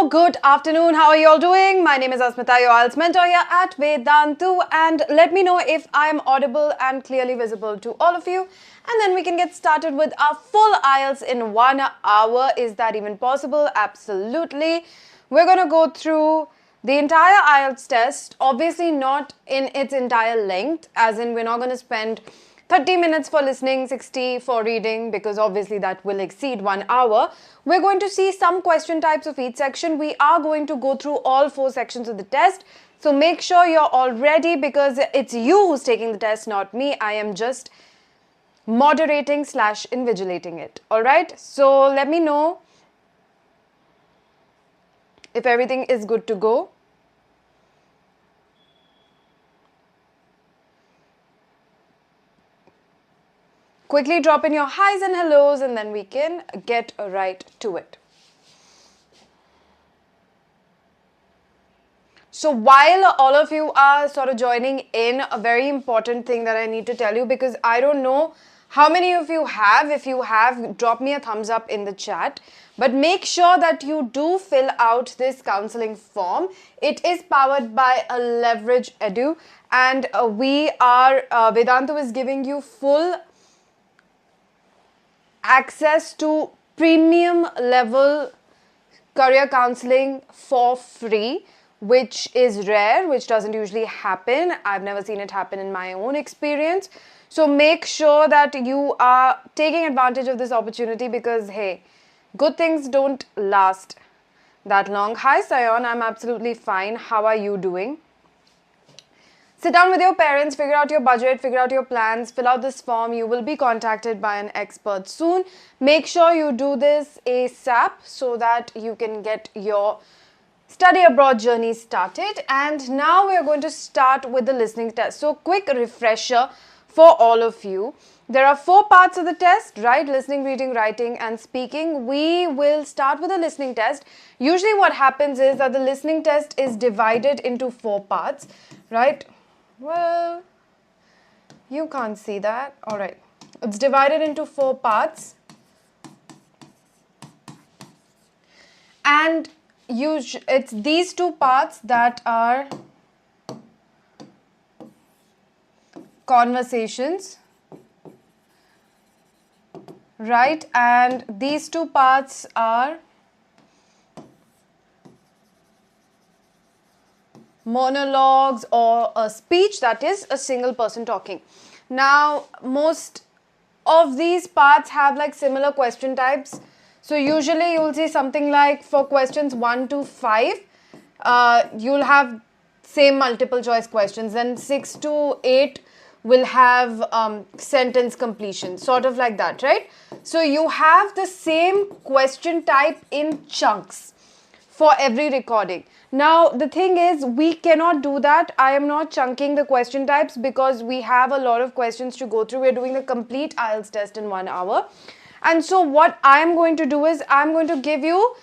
Good afternoon. How are you all doing? My name is Asmita, your IELTS mentor here at Vedantu, and let me know if I am audible and clearly visible to all of you, and then we can get started with our full IELTS in 1 hour. Is that even possible? Absolutely. We're going to go through the entire IELTS test, obviously not in its entire length, as in we're not going to spend 30 minutes for listening, 60 for reading, because obviously that will exceed 1 hour. We're going to see some question types of each section. We are going to go through all 4 sections of the test. So make sure you're all ready, because it's you who's taking the test, not me. I am just moderating / invigilating it. Alright, so let me know if everything is good to go. Quickly drop in your highs and hellos, and then we can get right to it. So while all of you are sort of joining in, a very important thing that I need to tell you, because I don't know how many of you have. If you have, drop me a thumbs up in the chat. But make sure that you do fill out this counseling form. It is powered by a Leverage Edu, and Vedantu is giving you full access to premium level career counseling for free, which is rare, which doesn't usually happen. I've never seen it happen in my own experience. So make sure that you are taking advantage of this opportunity, because hey, good things don't last that long. Hi Sayon, I'm absolutely fine. How are you doing? Sit down with your parents, figure out your budget, figure out your plans, fill out this form. You will be contacted by an expert soon. Make sure you do this ASAP so that you can get your study abroad journey started. And now we are going to start with the listening test. So quick refresher for all of you. There are 4 parts of the test, right? Listening, reading, writing, and speaking. We will start with the listening test. Usually what happens is that the listening test is divided into 4 parts, right? Well, you can't see that. All right. It's divided into 4 parts. And it's these 2 parts that are conversations, right? And these 2 parts are monologues, or a speech, that is a single person talking. Now, most of these parts have like similar question types. So usually you'll see something like for questions 1 to 5, you'll have same multiple choice questions. Then 6 to 8 will have sentence completion, sort of like that, right? So you have the same question type in chunks for every recording. Now, the thing is, we cannot do that. I am not chunking the question types because we have a lot of questions to go through. We're doing the complete IELTS test in 1 hour. And so what I am going to do is, I'm going to give you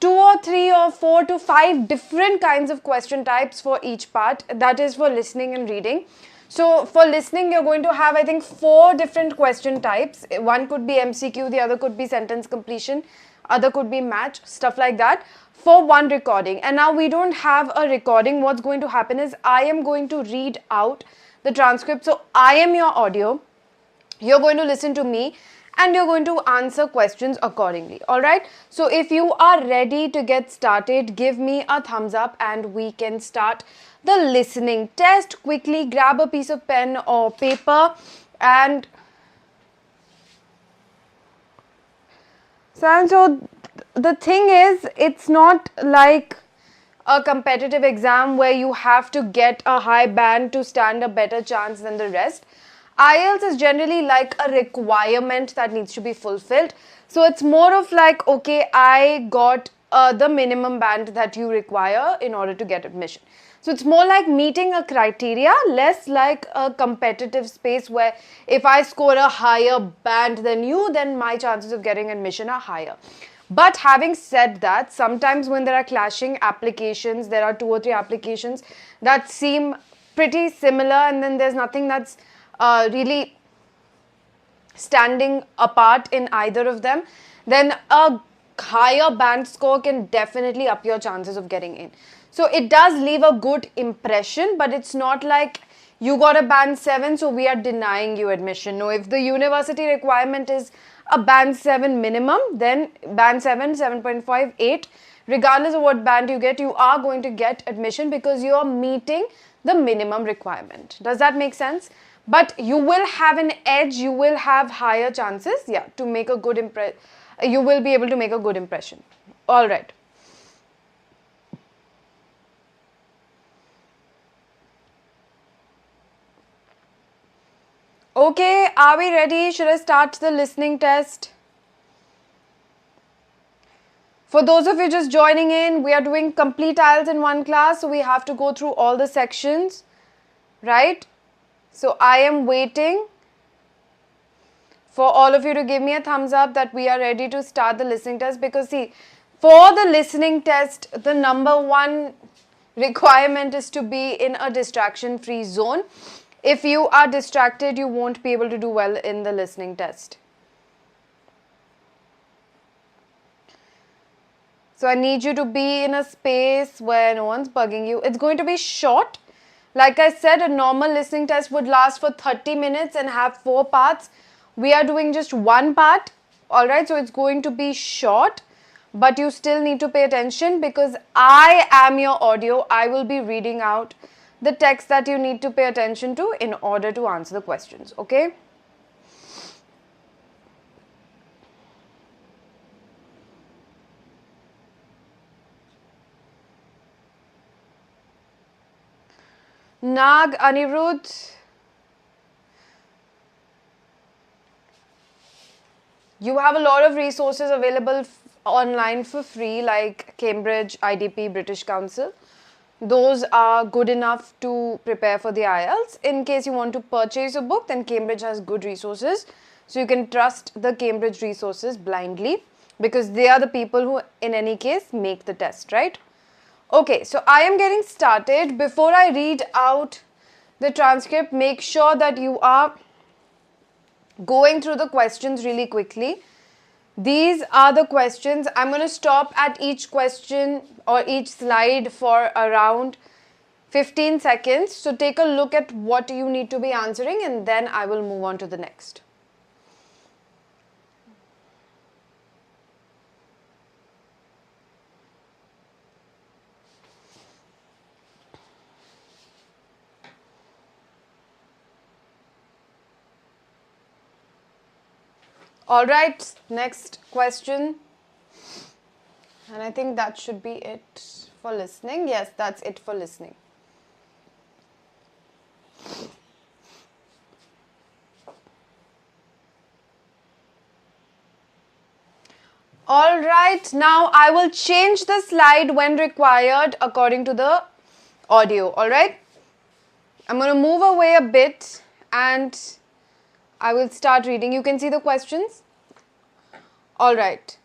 2 or 3 or 4 to 5 different kinds of question types for each part. That is for listening and reading. So for listening, you're going to have, I think, 4 different question types. One could be MCQ, the other could be sentence completion, other could be match, stuff like that, for one recording. And now we don't have a recording. What's going to happen is I am going to read out the transcript. So I am your audio. You're going to listen to me, and you're going to answer questions accordingly. All right. So if you are ready to get started, give me a thumbs up and we can start the listening test. Quickly grab a piece of pen or paper. And so the thing is, it's not like a competitive exam where you have to get a high band to stand a better chance than the rest. IELTS is generally like a requirement that needs to be fulfilled. So it's more of like, okay, I got the minimum band that you require in order to get admission. So it's more like meeting a criteria, less like a competitive space where if I score a higher band than you, then my chances of getting admission are higher. But having said that, sometimes when there are clashing applications, there are 2 or 3 applications that seem pretty similar, and then there's nothing that's really standing apart in either of them, then a higher band score can definitely up your chances of getting in. So it does leave a good impression, but it's not like you got a band 7, so we are denying you admission. No, if the university requirement is a band 7 minimum, then band 7, 7.5, 8, regardless of what band you get, you are going to get admission because you are meeting the minimum requirement. Does that make sense? But you will have an edge, you will have higher chances, yeah, to make a good impression. You will be able to make a good impression. All right. Okay, are we ready? Should I start the listening test? For those of you just joining in, we are doing complete IELTS in one class, so we have to go through all the sections, right? So I am waiting for all of you to give me a thumbs up that we are ready to start the listening test, because see, for the listening test, the number one requirement is to be in a distraction-free zone. If you are distracted, you won't be able to do well in the listening test. So I need you to be in a space where no one's bugging you. It's going to be short. Like I said, a normal listening test would last for 30 minutes and have 4 parts. We are doing just one part. Alright, so it's going to be short. But you still need to pay attention because I am your audio. I will be reading out the text that you need to pay attention to in order to answer the questions. Okay? Nag, Anirudh, you have a lot of resources available online for free, like Cambridge, IDP, British Council. Those are good enough to prepare for the IELTS. In case you want to purchase a book, then Cambridge has good resources. So you can trust the Cambridge resources blindly because they are the people who, in any case, make the test, right? Okay, so I am getting started. Before I read out the transcript, make sure that you are going through the questions really quickly. These are the questions. I'm going to stop at each question or each slide for around 15 seconds. So take a look at what you need to be answering and then I will move on to the next. All right, next question. And I think that should be it for listening. Yes, that's it for listening. All right, now I will change the slide when required according to the audio. All right, I'm going to move away a bit and I will start reading. You can see the questions. All right.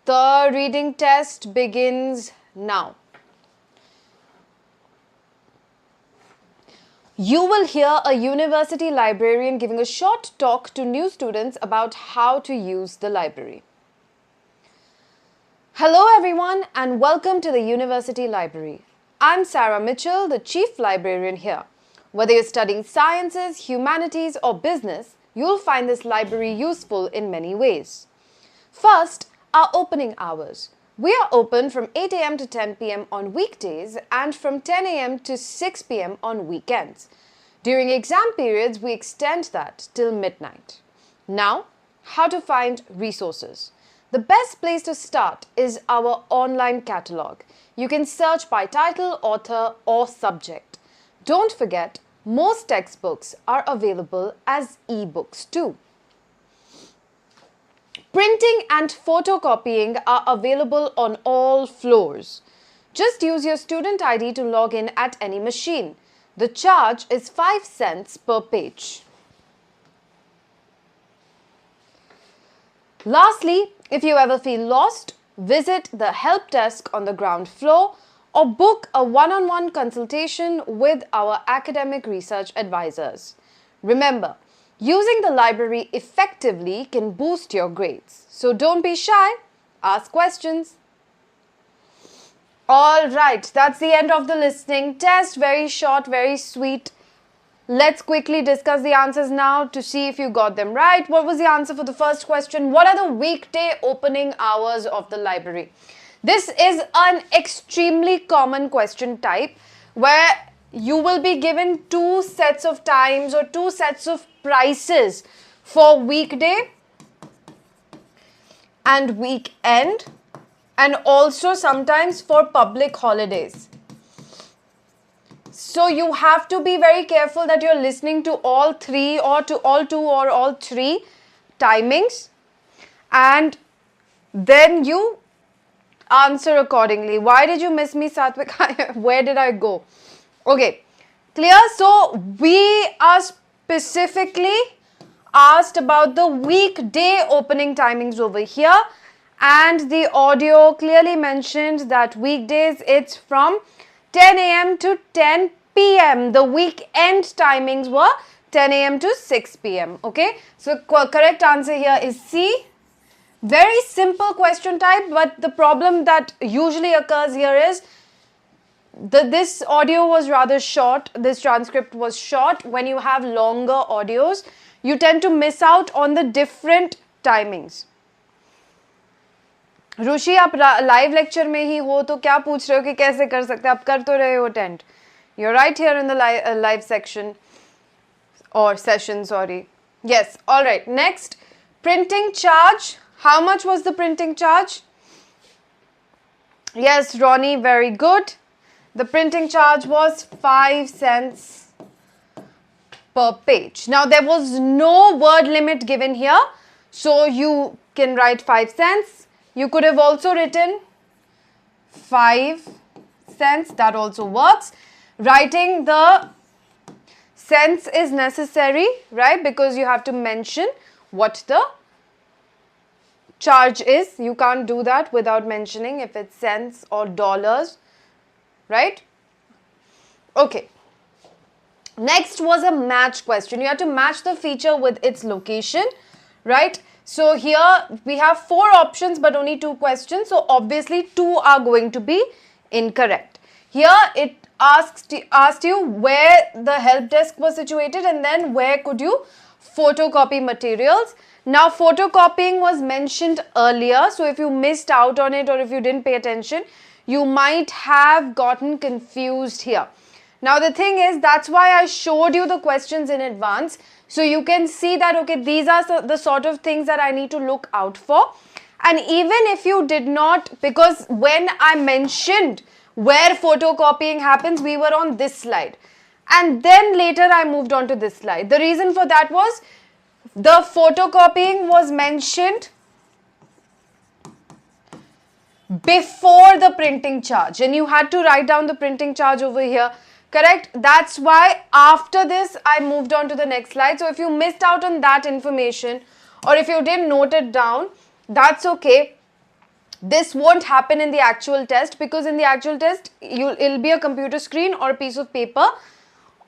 The reading test begins now. You will hear a university librarian giving a short talk to new students about how to use the library. Hello everyone and welcome to the University Library. I'm Sarah Mitchell, the Chief Librarian here. Whether you're studying sciences, humanities or business, you'll find this library useful in many ways. First, our opening hours. We are open from 8 a.m. to 10 p.m. on weekdays and from 10 a.m. to 6 p.m. on weekends. During exam periods, we extend that till midnight. Now, how to find resources. The best place to start is our online catalogue. You can search by title, author or subject. Don't forget, most textbooks are available as e-books too. Printing and photocopying are available on all floors. Just use your student ID to log in at any machine. The charge is 5 cents per page. Lastly, if you ever feel lost, visit the help desk on the ground floor or book a one-on-one consultation with our academic research advisors. Remember, using the library effectively can boost your grades. So don't be shy, ask questions. All right, that's the end of the listening test. Very short, very sweet. Let's quickly discuss the answers now to see if you got them right. What was the answer for the first question? What are the weekday opening hours of the library? This is an extremely common question type where you will be given two sets of times or two sets of prices for weekday and weekend, and also sometimes for public holidays. So you have to be very careful that you're listening to all three or to all two or all three timings, and then you answer accordingly. Why did you miss me, Satvik? Where did I go? Okay, clear? So we are specifically asked about the weekday opening timings over here, and the audio clearly mentioned that weekdays it's from 10 a.m. to 10 p.m. The weekend timings were 10 a.m. to 6 p.m. Okay, so correct answer here is C. Very simple question type, but the problem that usually occurs here is this audio was rather short, this transcript was short. When you have longer audios, you tend to miss out on the different timings. ऋषि आप live lecture में ही हो तो क्या पूछ रहे हो कि कैसे कर सकते हैं? आप कर तो रहे हो attend. You're right here in the live section or session, sorry. Yes, all right. Next, printing charge. How much was the printing charge? Yes, Ronnie, very good. The printing charge was 5 cents per page. Now, there was no word limit given here, so you can write 5 cents. You could have also written 5 cents. That also works. Writing the cents is necessary, right? Because you have to mention what the charge is. You can't do that without mentioning if it's cents or dollars, right? Okay. Next was a match question. You have to match the feature with its location, right? So here we have 4 options but only 2 questions. So obviously 2 are going to be incorrect. Here it asked you where the help desk was situated and then where could you photocopy materials. Now photocopying was mentioned earlier, so if you missed out on it or if you didn't pay attention, you might have gotten confused here. Now the thing is, that's why I showed you the questions in advance, so you can see that, okay, these are the sort of things that I need to look out for. And even if you did not, because when I mentioned where photocopying happens, we were on this slide. And then later I moved on to this slide. The reason for that was the photocopying was mentioned before the printing charge. And you had to write down the printing charge over here. Correct? That's why after this, I moved on to the next slide. So if you missed out on that information or if you didn't note it down, that's okay. This won't happen in the actual test because in the actual test, it'll be a computer screen or a piece of paper.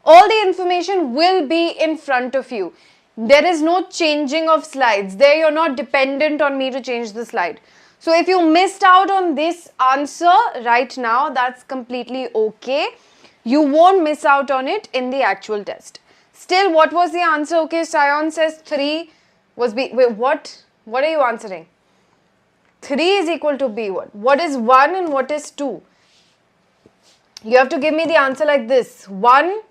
All the information will be in front of you. There is no changing of slides. There you're not dependent on me to change the slide. So if you missed out on this answer right now, that's completely okay. You won't miss out on it in the actual test. Still, what was the answer? Okay, Sion says 3 was B. Wait, what? What are you answering? 3 is equal to B. What is 1 and what is 2? You have to give me the answer like this. 1,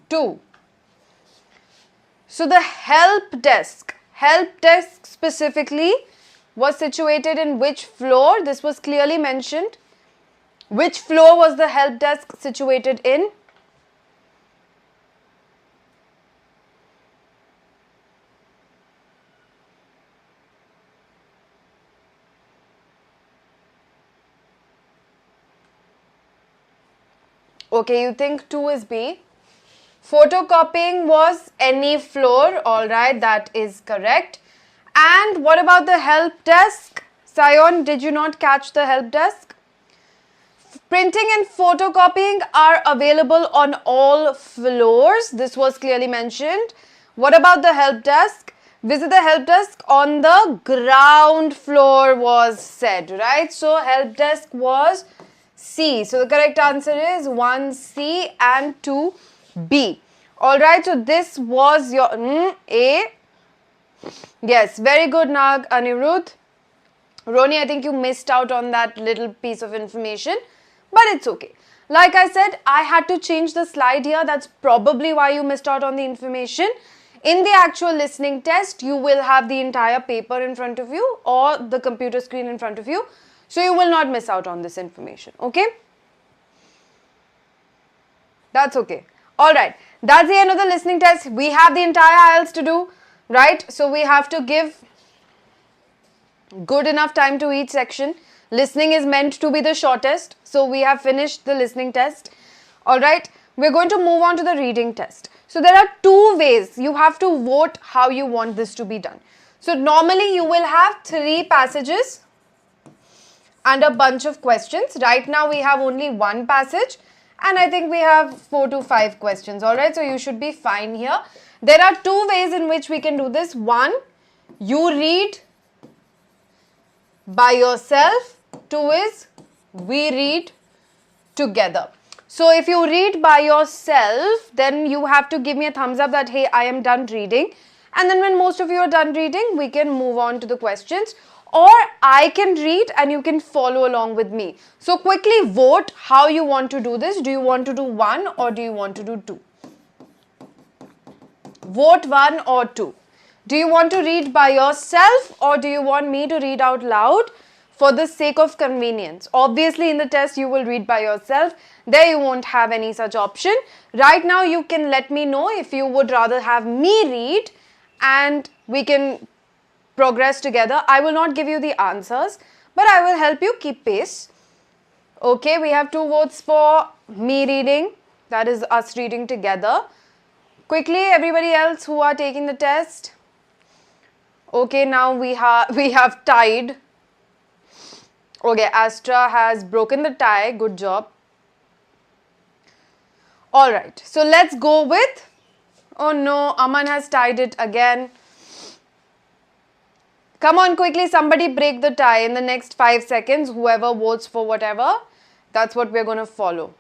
2. So the help desk specifically was situated in which floor? This was clearly mentioned. Which floor was the help desk situated in? Okay, you think 2 is B. Photocopying was any floor. All right, that is correct. And what about the help desk? Sion, did you not catch the help desk? Printing and photocopying are available on all floors. This was clearly mentioned. What about the help desk? Visit the help desk on the ground floor was said, right? So help desk was C. So the correct answer is 1C and 2B. Alright, so this was your A. Yes, very good, Nag Anirudh. Roni, I think you missed out on that little piece of information, but it's okay. Like I said, I had to change the slide here. That's probably why you missed out on the information. In the actual listening test, you will have the entire paper in front of you or the computer screen in front of you. So you will not miss out on this information, okay? That's okay. Alright, that's the end of the listening test. We have the entire IELTS to do, right? So we have to give good enough time to each section. Listening is meant to be the shortest. So we have finished the listening test. Alright, we're going to move on to the reading test. So there are two ways. You have to vote how you want this to be done. So normally you will have 3 passages and a bunch of questions. Right now we have only 1 passage and I think we have 4 to 5 questions. Alright, so you should be fine here. There are 2 ways in which we can do this. One, you read by yourself. 2 is we read together. So if you read by yourself, then you have to give me a thumbs up that, hey, I am done reading. And then when most of you are done reading, we can move on to the questions. Or I can read and you can follow along with me. So quickly vote how you want to do this. Do you want to do 1 or do you want to do 2? Vote 1 or 2. Do you want to read by yourself or do you want me to read out loud? For the sake of convenience. Obviously in the test you will read by yourself. There you won't have any such option. Right now you can let me know if you would rather have me read and we can progress together. I will not give you the answers, but I will help you keep pace. Okay, we have 2 votes for me reading. That is us reading together. Quickly, everybody else who are taking the test. Okay, now we have tied. Okay, Astra has broken the tie. Good job. Alright, so let's go with, oh no, Aman has tied it again. Come on, quickly, somebody break the tie in the next 5 seconds. Whoever votes for whatever, that's what we're going to follow.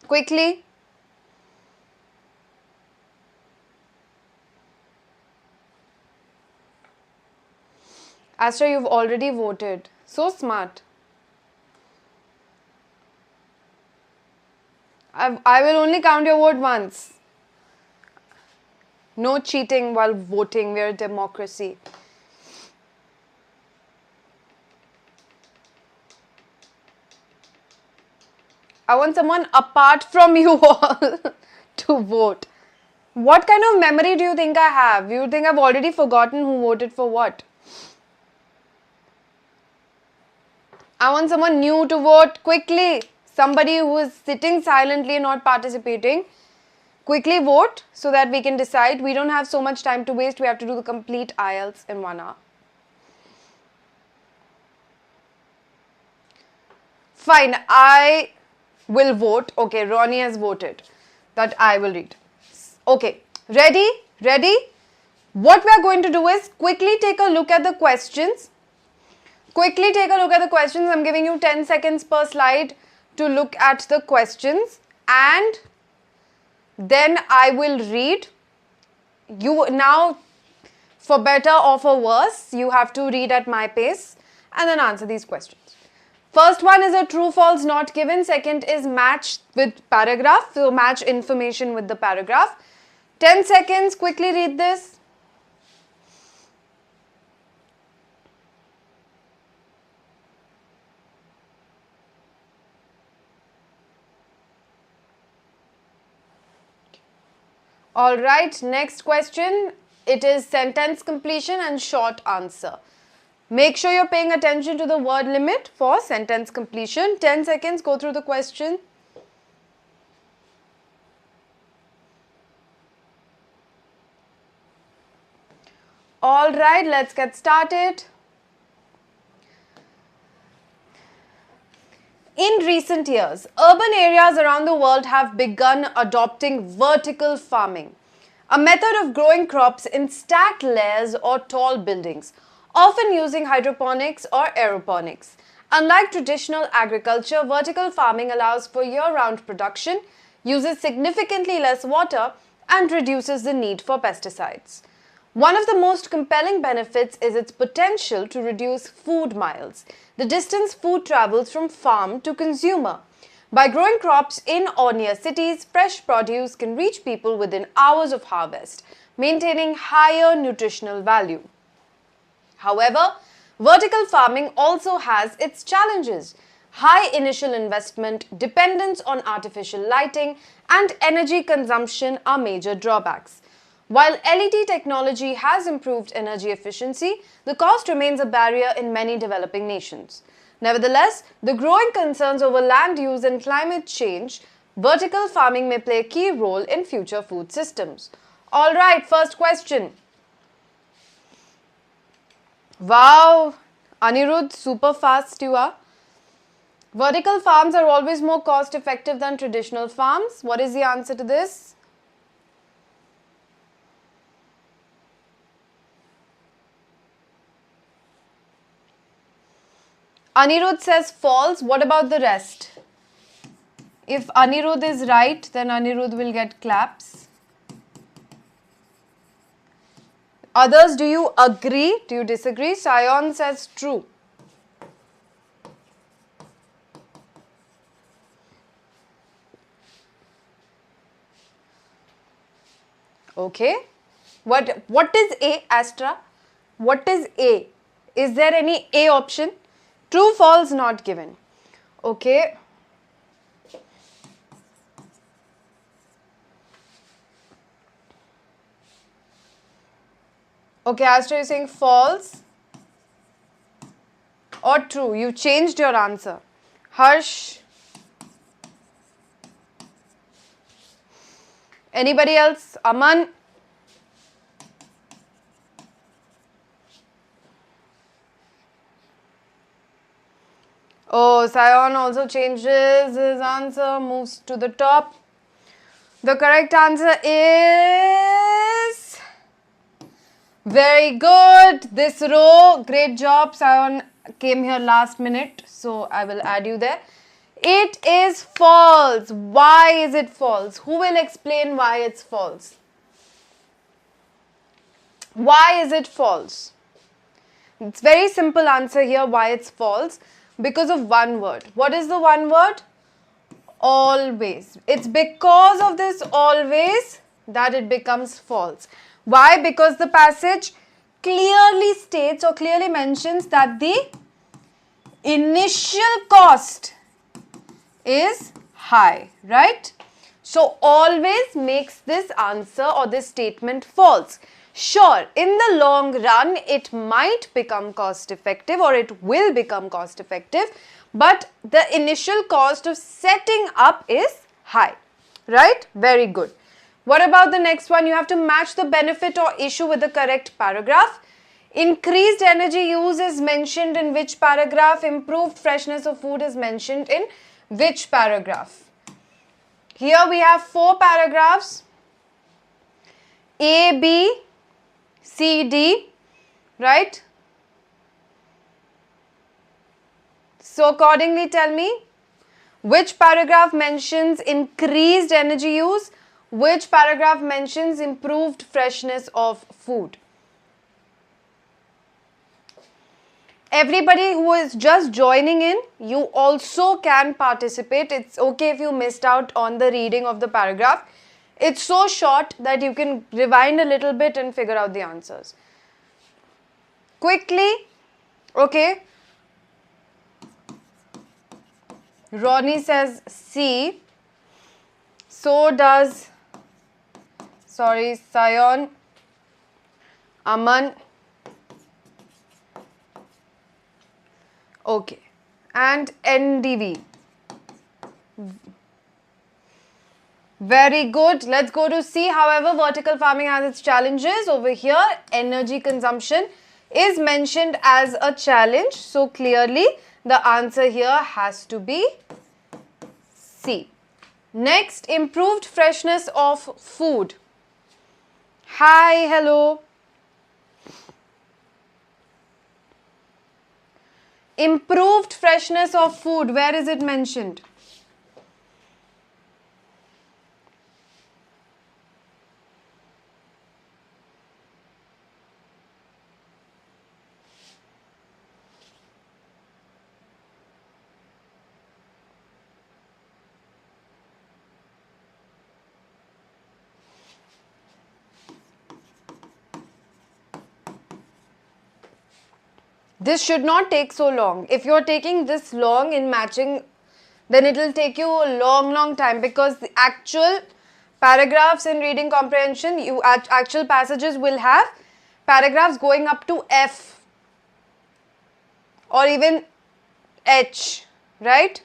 Quickly. Astra, you've already voted. So smart. I will only count your vote once. No cheating while voting. We're a democracy. I want someone apart from you all to vote. What kind of memory do you think I have? You think I've already forgotten who voted for what? I want someone new to vote quickly. Somebody who is sitting silently and not participating. Quickly vote so that we can decide. We don't have so much time to waste. We have to do the complete IELTS in 1 hour. Fine, I will vote. Okay, Ronnie has voted that I will read. Okay, ready? Ready? What we are going to do is quickly take a look at the questions. Quickly take a look at the questions. I'm giving you 10 seconds per slide to look at the questions and then I will read. You now, for better or for worse, you have to read at my pace and then answer these questions. First one is a true false not given. Second is match with paragraph. So match information with the paragraph. 10 seconds, quickly read this. Alright, next question. It is sentence completion and short answer. Make sure you're paying attention to the word limit for sentence completion. 10 seconds, go through the question. Alright, let's get started. In recent years, urban areas around the world have begun adopting vertical farming. a method of growing crops in stacked layers or tall buildings, often using hydroponics or aeroponics. Unlike traditional agriculture, vertical farming allows for year-round production, uses significantly less water, and reduces the need for pesticides. One of the most compelling benefits is its potential to reduce food miles, the distance food travels from farm to consumer. By growing crops in or near cities, fresh produce can reach people within hours of harvest, maintaining higher nutritional value. However, vertical farming also has its challenges. High initial investment, dependence on artificial lighting, and energy consumption are major drawbacks. While LED technology has improved energy efficiency, the cost remains a barrier in many developing nations. Nevertheless, the growing concerns over land use and climate change, vertical farming may play a key role in future food systems. Alright, first question. Wow, Anirudh, super fast you are. Vertical farms are always more cost effective than traditional farms. What is the answer to this? Anirudh says false. What about the rest? If Anirudh is right, then Anirudh will get claps. Others, do you agree? Do you disagree? Sion says true. Okay. What is A, Astra? What is A? Is there any A option? True, false, not given. Okay. Okay, Astra is saying false or true. You changed your answer. Harsh. Anybody else? Aman. Oh, Sion also changes his answer, moves to the top. The correct answer is very good. This row, great job. Sion came here last minute, so I will add you there. It is false. Why is it false? Who will explain why it's false? Why is it false? It's very simple answer here why it's false. Because of one word. What is the one word? Always. It's because of this always that it becomes false. Why? Because the passage clearly states or clearly mentions that the initial cost is high, right? So always makes this answer or this statement false. Sure, in the long run, it might become cost effective or it will become cost effective, but the initial cost of setting up is high, right? Very good. What about the next one? You have to match the benefit or issue with the correct paragraph. Increased energy use is mentioned in which paragraph? Improved freshness of food is mentioned in which paragraph? Here we have 4 paragraphs. A, B, C, D, right? So accordingly tell me, which paragraph mentions increased energy use? Which paragraph mentions improved freshness of food? Everybody who is just joining in, you also can participate. It's okay if you missed out on the reading of the paragraph. It's so short that you can rewind a little bit and figure out the answers. Quickly, okay. Ronnie says C. So does, Sion, Aman. Okay. And NDV. Very good. Let's go to C. However, vertical farming has its challenges. Over here, energy consumption is mentioned as a challenge. So, clearly, the answer here has to be C. Next, improved freshness of food. Hi, hello. Improved freshness of food. Where is it mentioned? This should not take so long. If you're taking this long in matching, then it will take you a long time, because the actual paragraphs in reading comprehension, actual passages will have paragraphs going up to F or even H, right?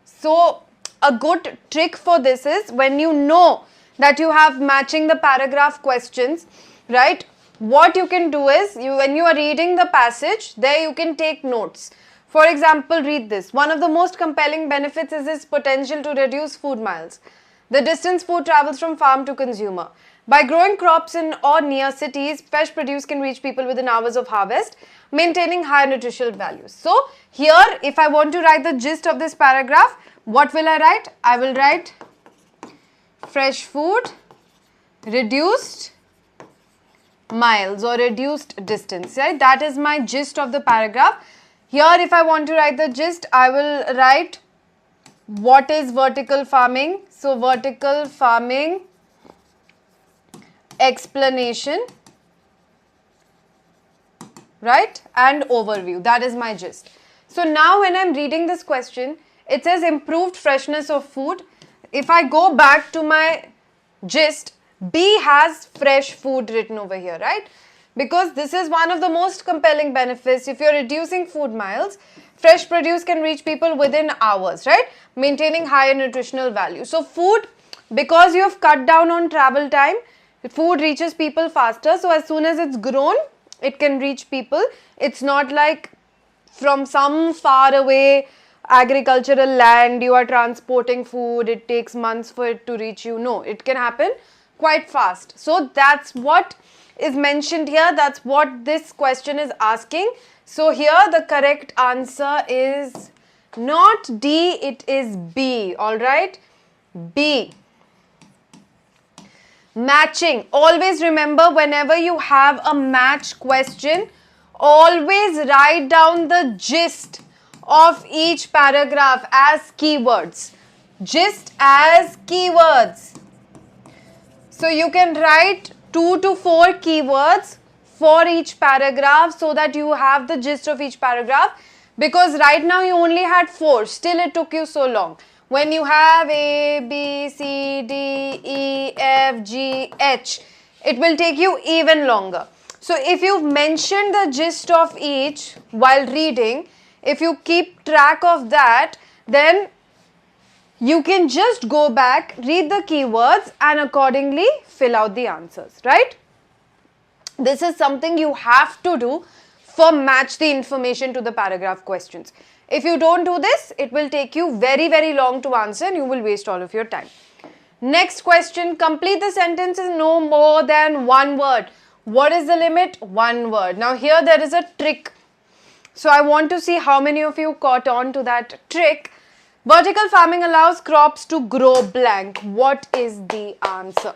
So a good trick for this is, when you know that you have matching the paragraph questions, right? What you can do is, when you are reading the passage, there you can take notes. For example, read this. One of the most compelling benefits is its potential to reduce food miles, the distance food travels from farm to consumer. By growing crops in or near cities, fresh produce can reach people within hours of harvest, maintaining high nutritional values. So here, if I want to write the gist of this paragraph, what will I write? I will write fresh food, reduced miles or reduced distance, right? That is my gist of the paragraph. Here, if I want to write the gist, I will write what is vertical farming. So vertical farming explanation, right? And overview. That is my gist. So now when I'm reading this question, it says improved freshness of food. If I go back to my gist, B has fresh food written over here, right? Because this is one of the most compelling benefits. If you're reducing food miles, fresh produce can reach people within hours, right? Maintaining higher nutritional value. So food, because you have cut down on travel time, food reaches people faster. So as soon as it's grown, it can reach people. It's not like from some far away agricultural land you are transporting food, it takes months for it to reach you. No, it can happen quite fast. So that's what is mentioned here. That's what this question is asking. So here the correct answer is not D, it is B. All right, B. Matching. Always remember, whenever you have a match question, always write down the gist of each paragraph as keywords. Gist as keywords. So you can write 2 to 4 keywords for each paragraph so that you have the gist of each paragraph, because right now you only had 4, still it took you so long. When you have A, B, C, D, E, F, G, H, it will take you even longer. So if you've mentioned the gist of each while reading, if you keep track of that, then you can just go back, read the keywords and accordingly fill out the answers, right? This is something you have to do for match the information to the paragraph questions. If you don't do this, it will take you very long to answer and you will waste all of your time. Next question, complete the sentence in no more than 1 word. What is the limit? 1 word. Now here there is a trick. So I want to see how many of you caught on to that trick. Vertical farming allows crops to grow blank. What is the answer?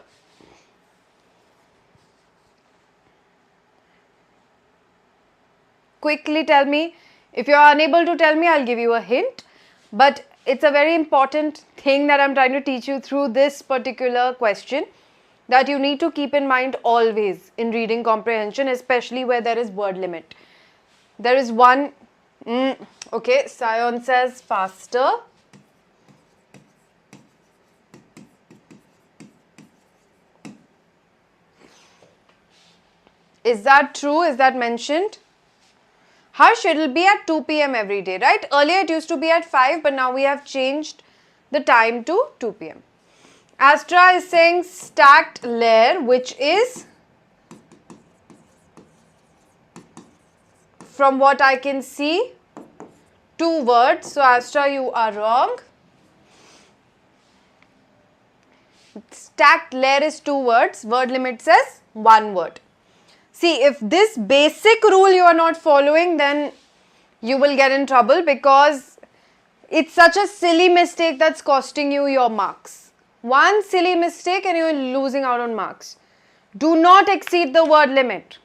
Quickly tell me. If you are unable to tell me, I'll give you a hint. But it's a very important thing that I'm trying to teach you through this particular question, that you need to keep in mind always in reading comprehension, especially where there is word limit. There is one, okay, Sion says faster. Is that true? Is that mentioned? Harsh, it will be at 2 p.m. every day, right? Earlier it used to be at 5, but now we have changed the time to 2 p.m. Astra is saying stacked layer, which is, from what I can see, 2 words. So Astra, you are wrong. Stacked layer is 2 words. Word limit says 1 word. See, if this basic rule you are not following, then you will get in trouble because it's such a silly mistake that's costing you your marks. One silly mistake and you're losing out on marks. Do not exceed the word limit.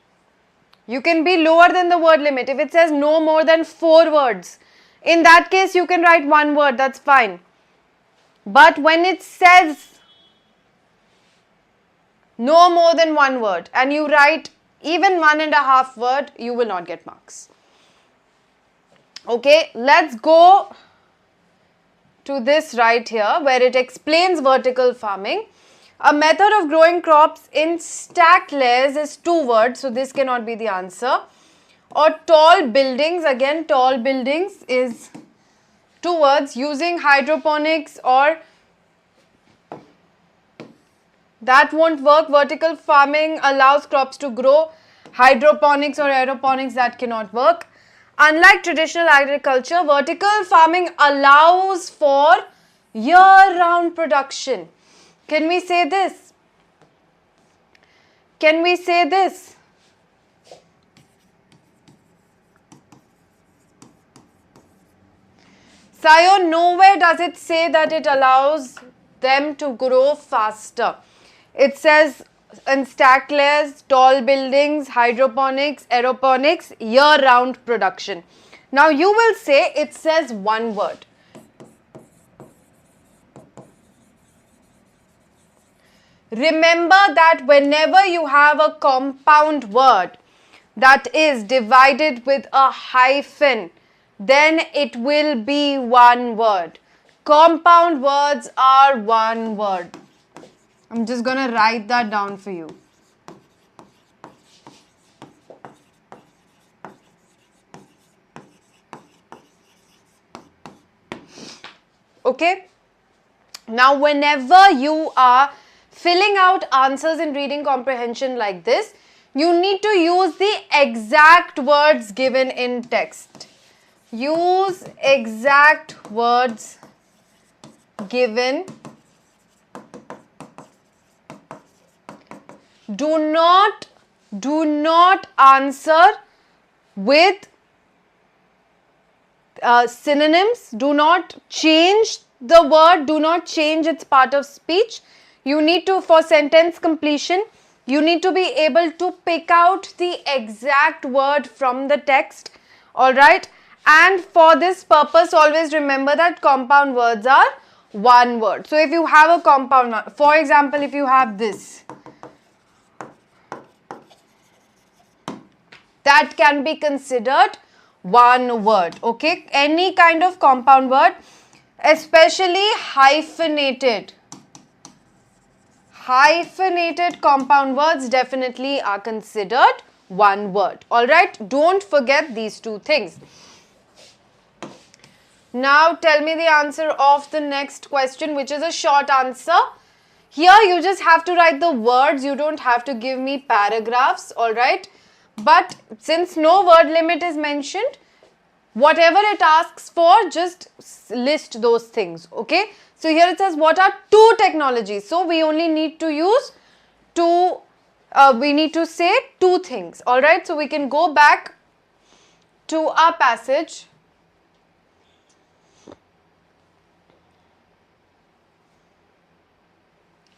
You can be lower than the word limit. If it says no more than 4 words, in that case you can write 1 word, that's fine. But when it says no more than 1 word and you write even 1.5 word, you will not get marks. Okay, let's go to this right here where it explains vertical farming. A method of growing crops in stacked layers is 2 words, so this cannot be the answer. Or tall buildings, again tall buildings is 2 words. Using hydroponics, or that won't work. Vertical farming allows crops to grow. Hydroponics or aeroponics, that cannot work. Unlike traditional agriculture, vertical farming allows for year-round production. Can we say this? Can we say this? Sayo, nowhere does it say that it allows them to grow faster. It says in stacked layers, tall buildings, hydroponics, aeroponics, year-round production. Now you will say it says 1 word. Remember that whenever you have a compound word that is divided with a hyphen, then it will be 1 word. Compound words are 1 word. I'm just going to write that down for you. Okay? Now, whenever you are filling out answers in reading comprehension like this, you need to use the exact words given in text. Use exact words given. Do not answer with synonyms. Do not change the word. Do not change its part of speech. You need to, for sentence completion, you need to be able to pick out the exact word from the text. Alright? And for this purpose, always remember that compound words are 1 word. So if you have a compound, for example, if you have this, that can be considered 1 word. Okay? Any kind of compound word, especially hyphenated. Hyphenated compound words definitely are considered 1 word. Alright? Don't forget these 2 things. Now tell me the answer of the next question, which is a short answer. Here you just have to write the words. You don't have to give me paragraphs. Alright? But since no word limit is mentioned, whatever it asks for, just list those things. Okay? So here it says, what are 2 technologies? So we only need to use 2, we need to say 2 things. Alright, so we can go back to our passage.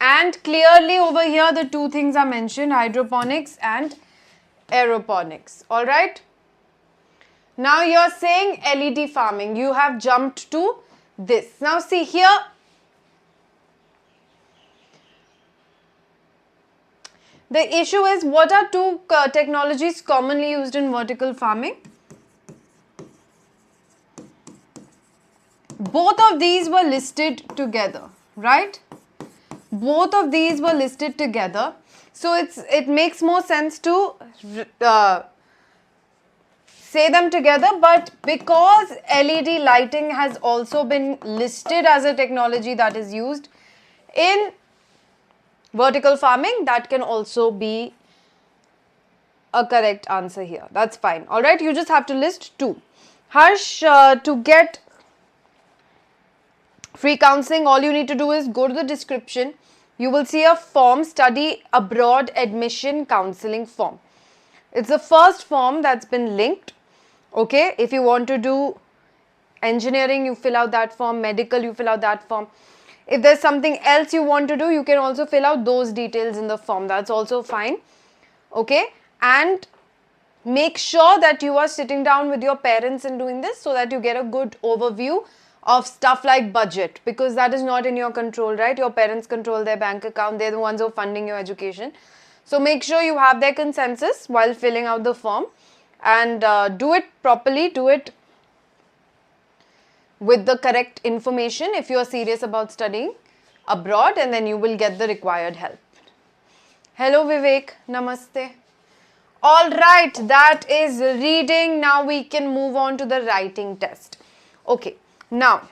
And clearly over here the 2 things are mentioned, hydroponics and aeroponics. Alright. Now you are saying LED farming. You have jumped to this. Now see here, the issue is, what are 2 technologies commonly used in vertical farming? Both of these were listed together, right? Both of these were listed together. So it makes more sense to say them together, but because LED lighting has also been listed as a technology that is used in vertical farming, that can also be a correct answer here. That's fine. Alright, you just have to list 2. Harsh, to get free counseling, all you need to do is go to the description. You will see a form, study abroad admission counseling form. It's the first form that's been linked. Okay, if you want to do engineering, you fill out that form. Medical, you fill out that form. If there's something else you want to do, you can also fill out those details in the form. That's also fine. Okay, and make sure that you are sitting down with your parents and doing this so that you get a good overview of stuff like budget, because that is not in your control, right? Your parents control their bank account. They're the ones who are funding your education. So make sure you have their consensus while filling out the form, and do it properly, do it with the correct information if you are serious about studying abroad, and then you will get the required help. Hello Vivek, namaste. All right, that is reading. Now we can move on to the writing test. Okay, now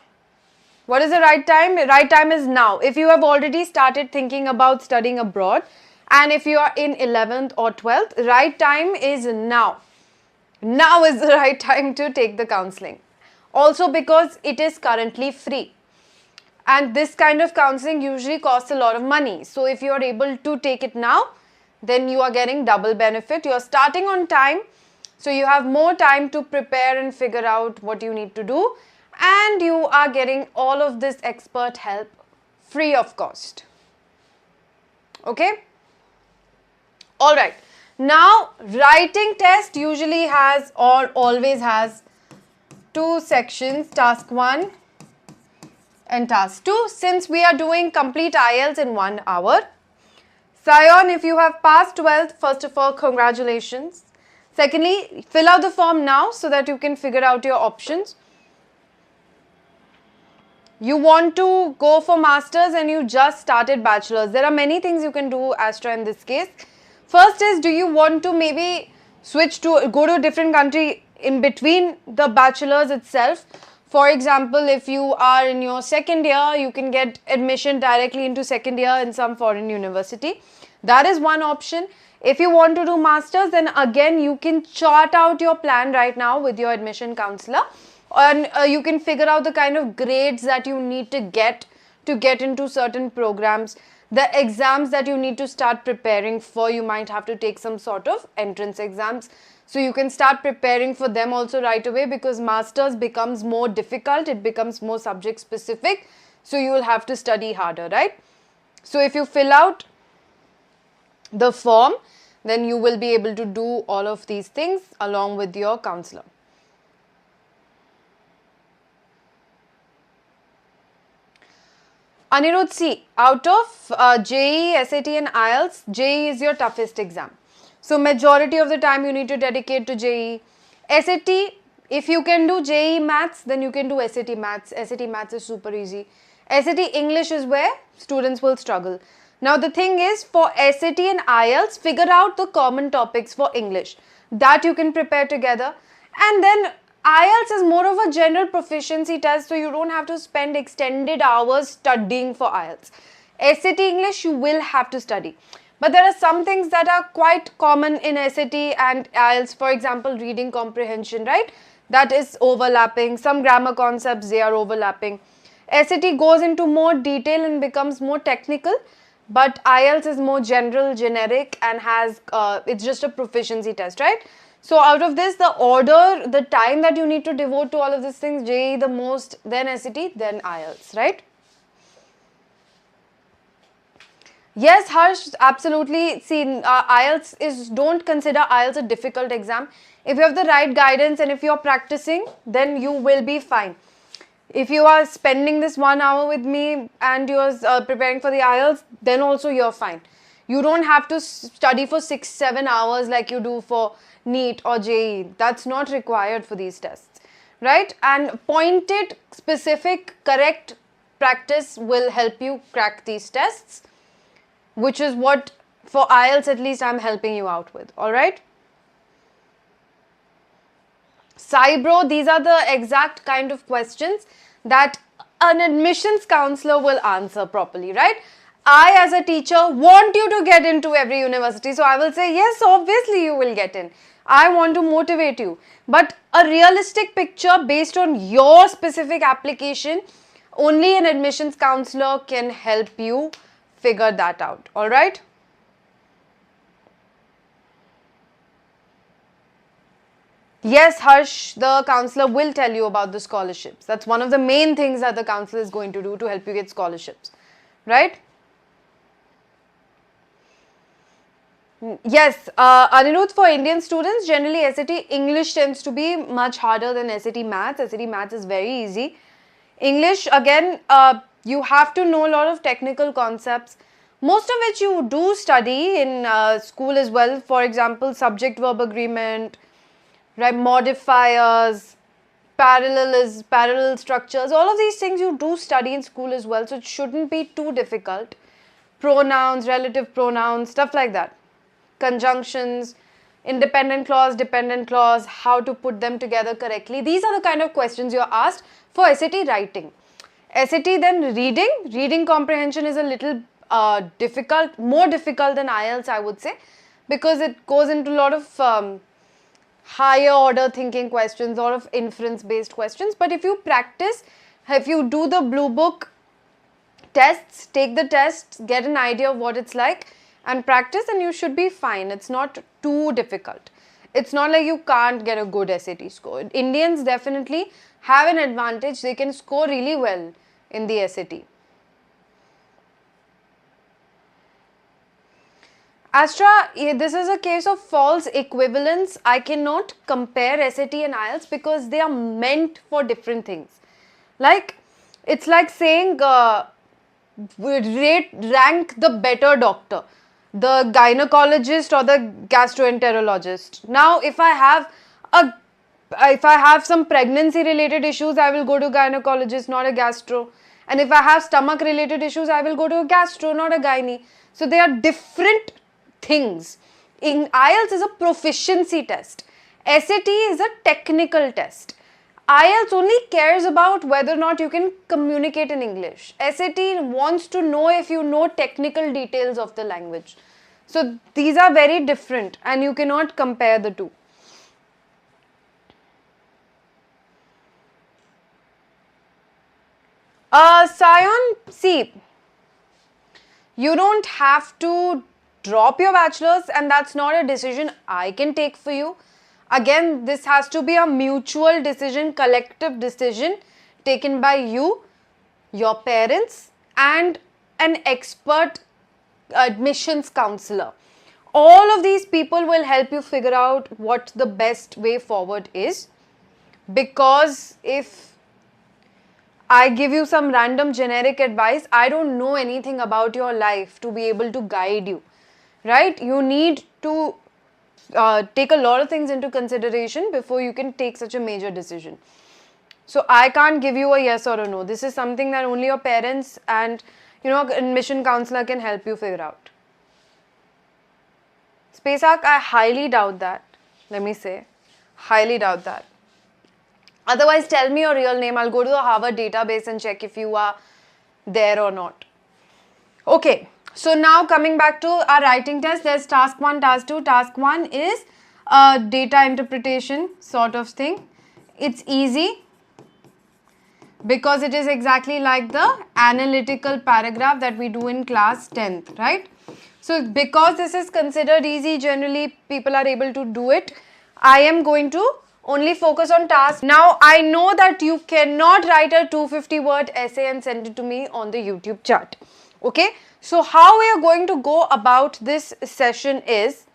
what is the right time? Right time is now. If you have already started thinking about studying abroad, and if you are in 11th or 12th, right time is now. Now is the right time to take the counseling. Also because it is currently free. And this kind of counseling usually costs a lot of money. So if you are able to take it now, then you are getting double benefit. You are starting on time, so you have more time to prepare and figure out what you need to do. And you are getting all of this expert help free of cost. Okay? Alright. Now, writing test usually has or always has two sections, task 1 and task 2. Since we are doing complete IELTS in 1 hour, Sion, if you have passed 12th, first of all, congratulations. Secondly, fill out the form now so that you can figure out your options. You want to go for masters and you just started bachelor's. There are many things you can do, Astra, in this case. First is, do you want to maybe go to a different country in between the bachelor's itself? For example, if you are in your second year, you can get admission directly into second year in some foreign university. That is one option. If you want to do masters, then again you can chart out your plan right now with your admission counselor, and you can figure out the kind of grades that you need to get into certain programs, the exams that you need to start preparing for. You might have to take some sort of entrance exams, so you can start preparing for them also right away, because masters becomes more difficult, it becomes more subject specific, so you will have to study harder, right? So if you fill out the form, then you will be able to do all of these things along with your counselor. Anirudh, see, out of JEE, SAT and IELTS, JEE is your toughest exam. So majority of the time you need to dedicate to JEE. SAT, if you can do JEE maths, then you can do SAT maths. SAT maths is super easy. SAT English is where students will struggle. Now the thing is, for SAT and IELTS, figure out the common topics for English. That you can prepare together. And then IELTS is more of a general proficiency test, so you don't have to spend extended hours studying for IELTS. SAT English you will have to study. But there are some things that are quite common in SAT and IELTS. For example, reading comprehension, right? That is overlapping. Some grammar concepts, they are overlapping. SAT goes into more detail and becomes more technical. But IELTS is more general, generic, and has, it's just a proficiency test, right? So out of this, the order, the time that you need to devote to all of these things, JEE the most, then SAT, then IELTS, right? Yes, Harsh, absolutely. See, IELTS is, don't consider IELTS a difficult exam. If you have the right guidance and if you're practicing, then you will be fine. If you are spending this 1 hour with me and you're preparing for the IELTS, then also you're fine. You don't have to study for 6-7 hours like you do for NEET or JEE. That's not required for these tests, right? And pointed, specific, correct practice will help you crack these tests, which is what, for IELTS at least, I'm helping you out with, alright? Cybro, these are the exact kind of questions that an admissions counselor will answer properly, right? I as a teacher want you to get into every university, so I will say yes, obviously you will get in. I want to motivate you, but a realistic picture based on your specific application, only an admissions counselor can help you figure that out. All right. Yes, Harsh, the counselor will tell you about the scholarships. That's one of the main things that the counselor is going to do to help you get scholarships, right? Yes, Anirudh, for Indian students, generally SAT English tends to be much harder than SAT Maths. SAT Maths is very easy. English, again, you have to know a lot of technical concepts, most of which you do study in school as well. For example, subject-verb agreement, right, modifiers, parallel structures, all of these things you do study in school as well, so it shouldn't be too difficult. Pronouns, relative pronouns, stuff like that. Conjunctions, independent clause, dependent clause, how to put them together correctly. These are the kind of questions you're asked for SAT writing. SAT then reading comprehension is a little difficult, more difficult than IELTS, I would say, because it goes into a lot of higher order thinking questions, a lot of inference based questions. But if you practice, if you do the blue book tests, take the tests, get an idea of what it's like and practice, and you should be fine. It's not too difficult. It's not like you can't get a good SAT score. Indians definitely have an advantage. They can score really well in the SAT. Astra, this is a case of false equivalence. I cannot compare SAT and IELTS because they are meant for different things. Like, it's like saying rank the better doctor, the gynecologist or the gastroenterologist. Now, if I have some pregnancy related issues, I will go to gynecologist, not a gastro. And if I have stomach related issues, I will go to a gastro, not a gynae. So they are different things. In IELTS is a proficiency test. SAT is a technical test. IELTS only cares about whether or not you can communicate in English. SAT wants to know if you know technical details of the language. So these are very different and you cannot compare the two. Sion, see, you don't have to drop your bachelor's, and that's not a decision I can take for you. Again, this has to be a mutual decision, collective decision taken by you, your parents, and an expert admissions counselor. All of these people will help you figure out what the best way forward is, because if I give you some random generic advice, I don't know anything about your life to be able to guide you, right? You need to take a lot of things into consideration before you can take such a major decision. So I can't give you a yes or a no. This is something that only your parents and admission counselor can help you figure out. Spaceark, I highly doubt that. Let me say, highly doubt that. Otherwise, tell me your real name. I'll go to the Harvard database and check if you are there or not. Okay. So now coming back to our writing test, there's task 1, task 2. Task 1 is a data interpretation sort of thing. It's easy because it is exactly like the analytical paragraph that we do in class 10th, right? So because this is considered easy, generally people are able to do it. I am going to only focus on tasks. Now I know that you cannot write a 250-word essay and send it to me on the YouTube chat. Okay, so how we are going to go about this session is,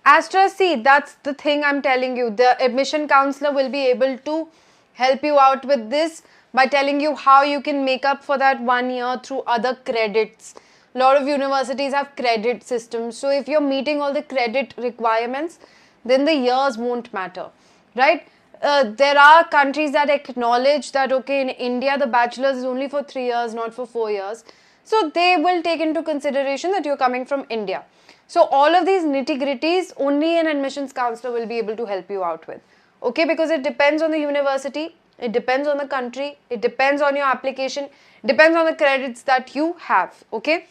Astra, see, that's the thing I'm telling you. The admission counselor will be able to help you out with this by telling you how you can make up for that 1 year through other credits. A lot of universities have credit systems. So if you're meeting all the credit requirements, then the years won't matter, right? There are countries that acknowledge that, okay, in India, the bachelor's is only for 3 years, not for 4 years. So they will take into consideration that you're coming from India. So all of these nitty-gritties, only an admissions counselor will be able to help you out with. Okay, because it depends on the university, it depends on the country, it depends on your application, depends on the credits that you have. Okay.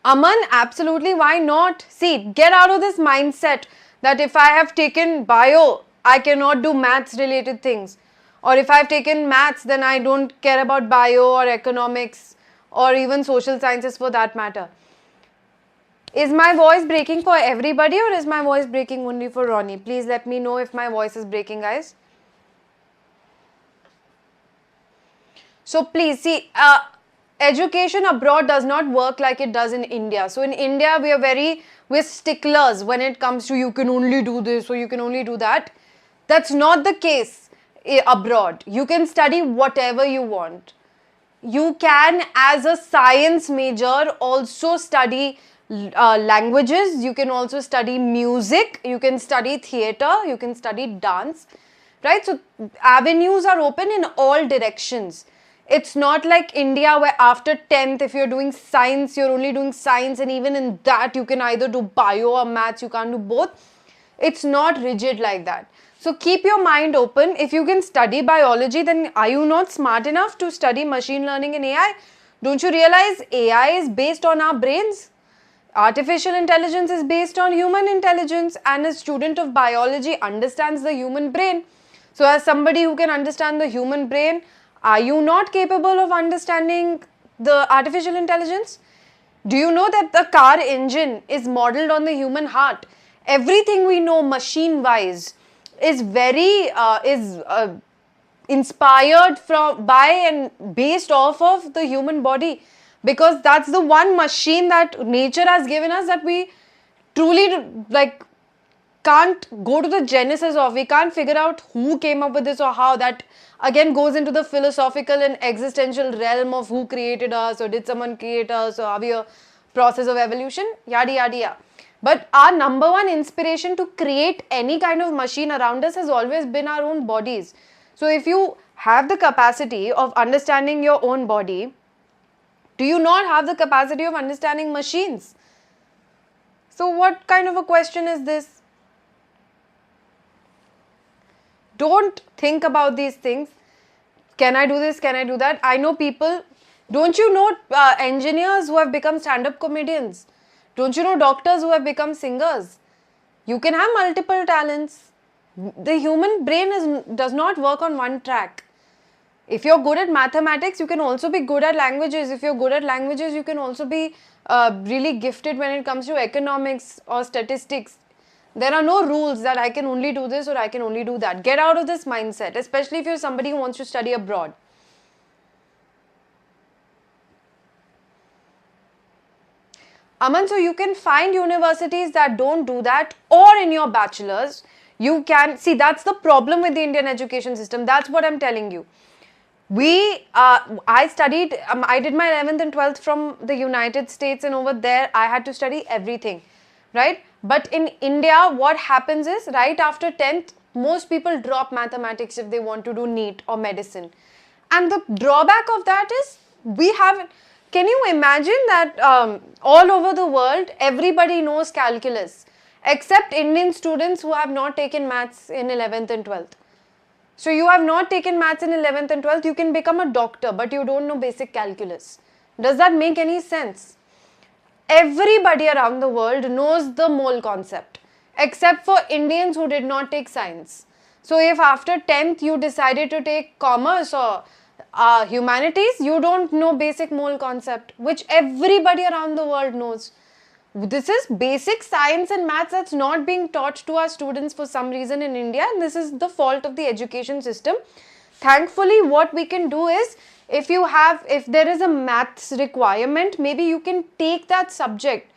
Aman, absolutely, why not? See, get out of this mindset that if I have taken bio, I cannot do maths related things. Or if I've taken maths, then I don't care about bio or economics or even social sciences for that matter. Is my voice breaking for everybody or is my voice breaking only for Ronnie? Please let me know if my voice is breaking, guys. So please see, education abroad does not work like it does in India. So in India, we're sticklers when it comes to you can only do this or you can only do that. That's not the case abroad. You can study whatever you want. You can, as a science major, also study languages. You can also study music. You can study theatre. You can study dance. Right? So avenues are open in all directions. It's not like India where after 10th, if you're doing science, you're only doing science, and even in that you can either do bio or maths, you can't do both. It's not rigid like that. So keep your mind open. If you can study biology, then are you not smart enough to study machine learning and AI? Don't you realize AI is based on our brains? Artificial intelligence is based on human intelligence, and a student of biology understands the human brain. So as somebody who can understand the human brain, are you not capable of understanding the artificial intelligence? Do you know that the car engine is modeled on the human heart? Everything we know machine-wise is inspired by and based off of the human body, because that's the one machine that nature has given us that we truly can't go to the genesis of. We can't figure out who came up with this or how. That again goes into the philosophical and existential realm of who created us, or did someone create us, or are we a process of evolution, yada yada yada. But our number one inspiration to create any kind of machine around us has always been our own bodies. So if you have the capacity of understanding your own body, do you not have the capacity of understanding machines? So what kind of a question is this? Don't think about these things. Can I do this? Can I do that? I know people, don't you know engineers who have become stand-up comedians? Don't you know doctors who have become singers? You can have multiple talents. The human brain does not work on one track. If you're good at mathematics, you can also be good at languages. If you're good at languages, you can also be really gifted when it comes to economics or statistics. There are no rules that I can only do this or I can only do that. Get out of this mindset, especially if you're somebody who wants to study abroad. Aman, so you can find universities that don't do that, or in your bachelor's, you can, see that's the problem with the Indian education system. That's what I'm telling you. I studied, I did my 11th and 12th from the United States, and over there I had to study everything, right? But in India, what happens is, right after 10th, most people drop mathematics if they want to do NEET or medicine. And the drawback of that is, can you imagine that all over the world, everybody knows calculus, except Indian students who have not taken maths in 11th and 12th. So you have not taken maths in 11th and 12th, you can become a doctor, but you don't know basic calculus. Does that make any sense? Everybody around the world knows the mole concept, except for Indians who did not take science. So if after 10th you decided to take commerce or humanities, you don't know basic mole concept, which everybody around the world knows. This is basic science and maths that's not being taught to our students for some reason in India, and this is the fault of the education system. Thankfully, what we can do is, if there is a maths requirement, maybe you can take that subject.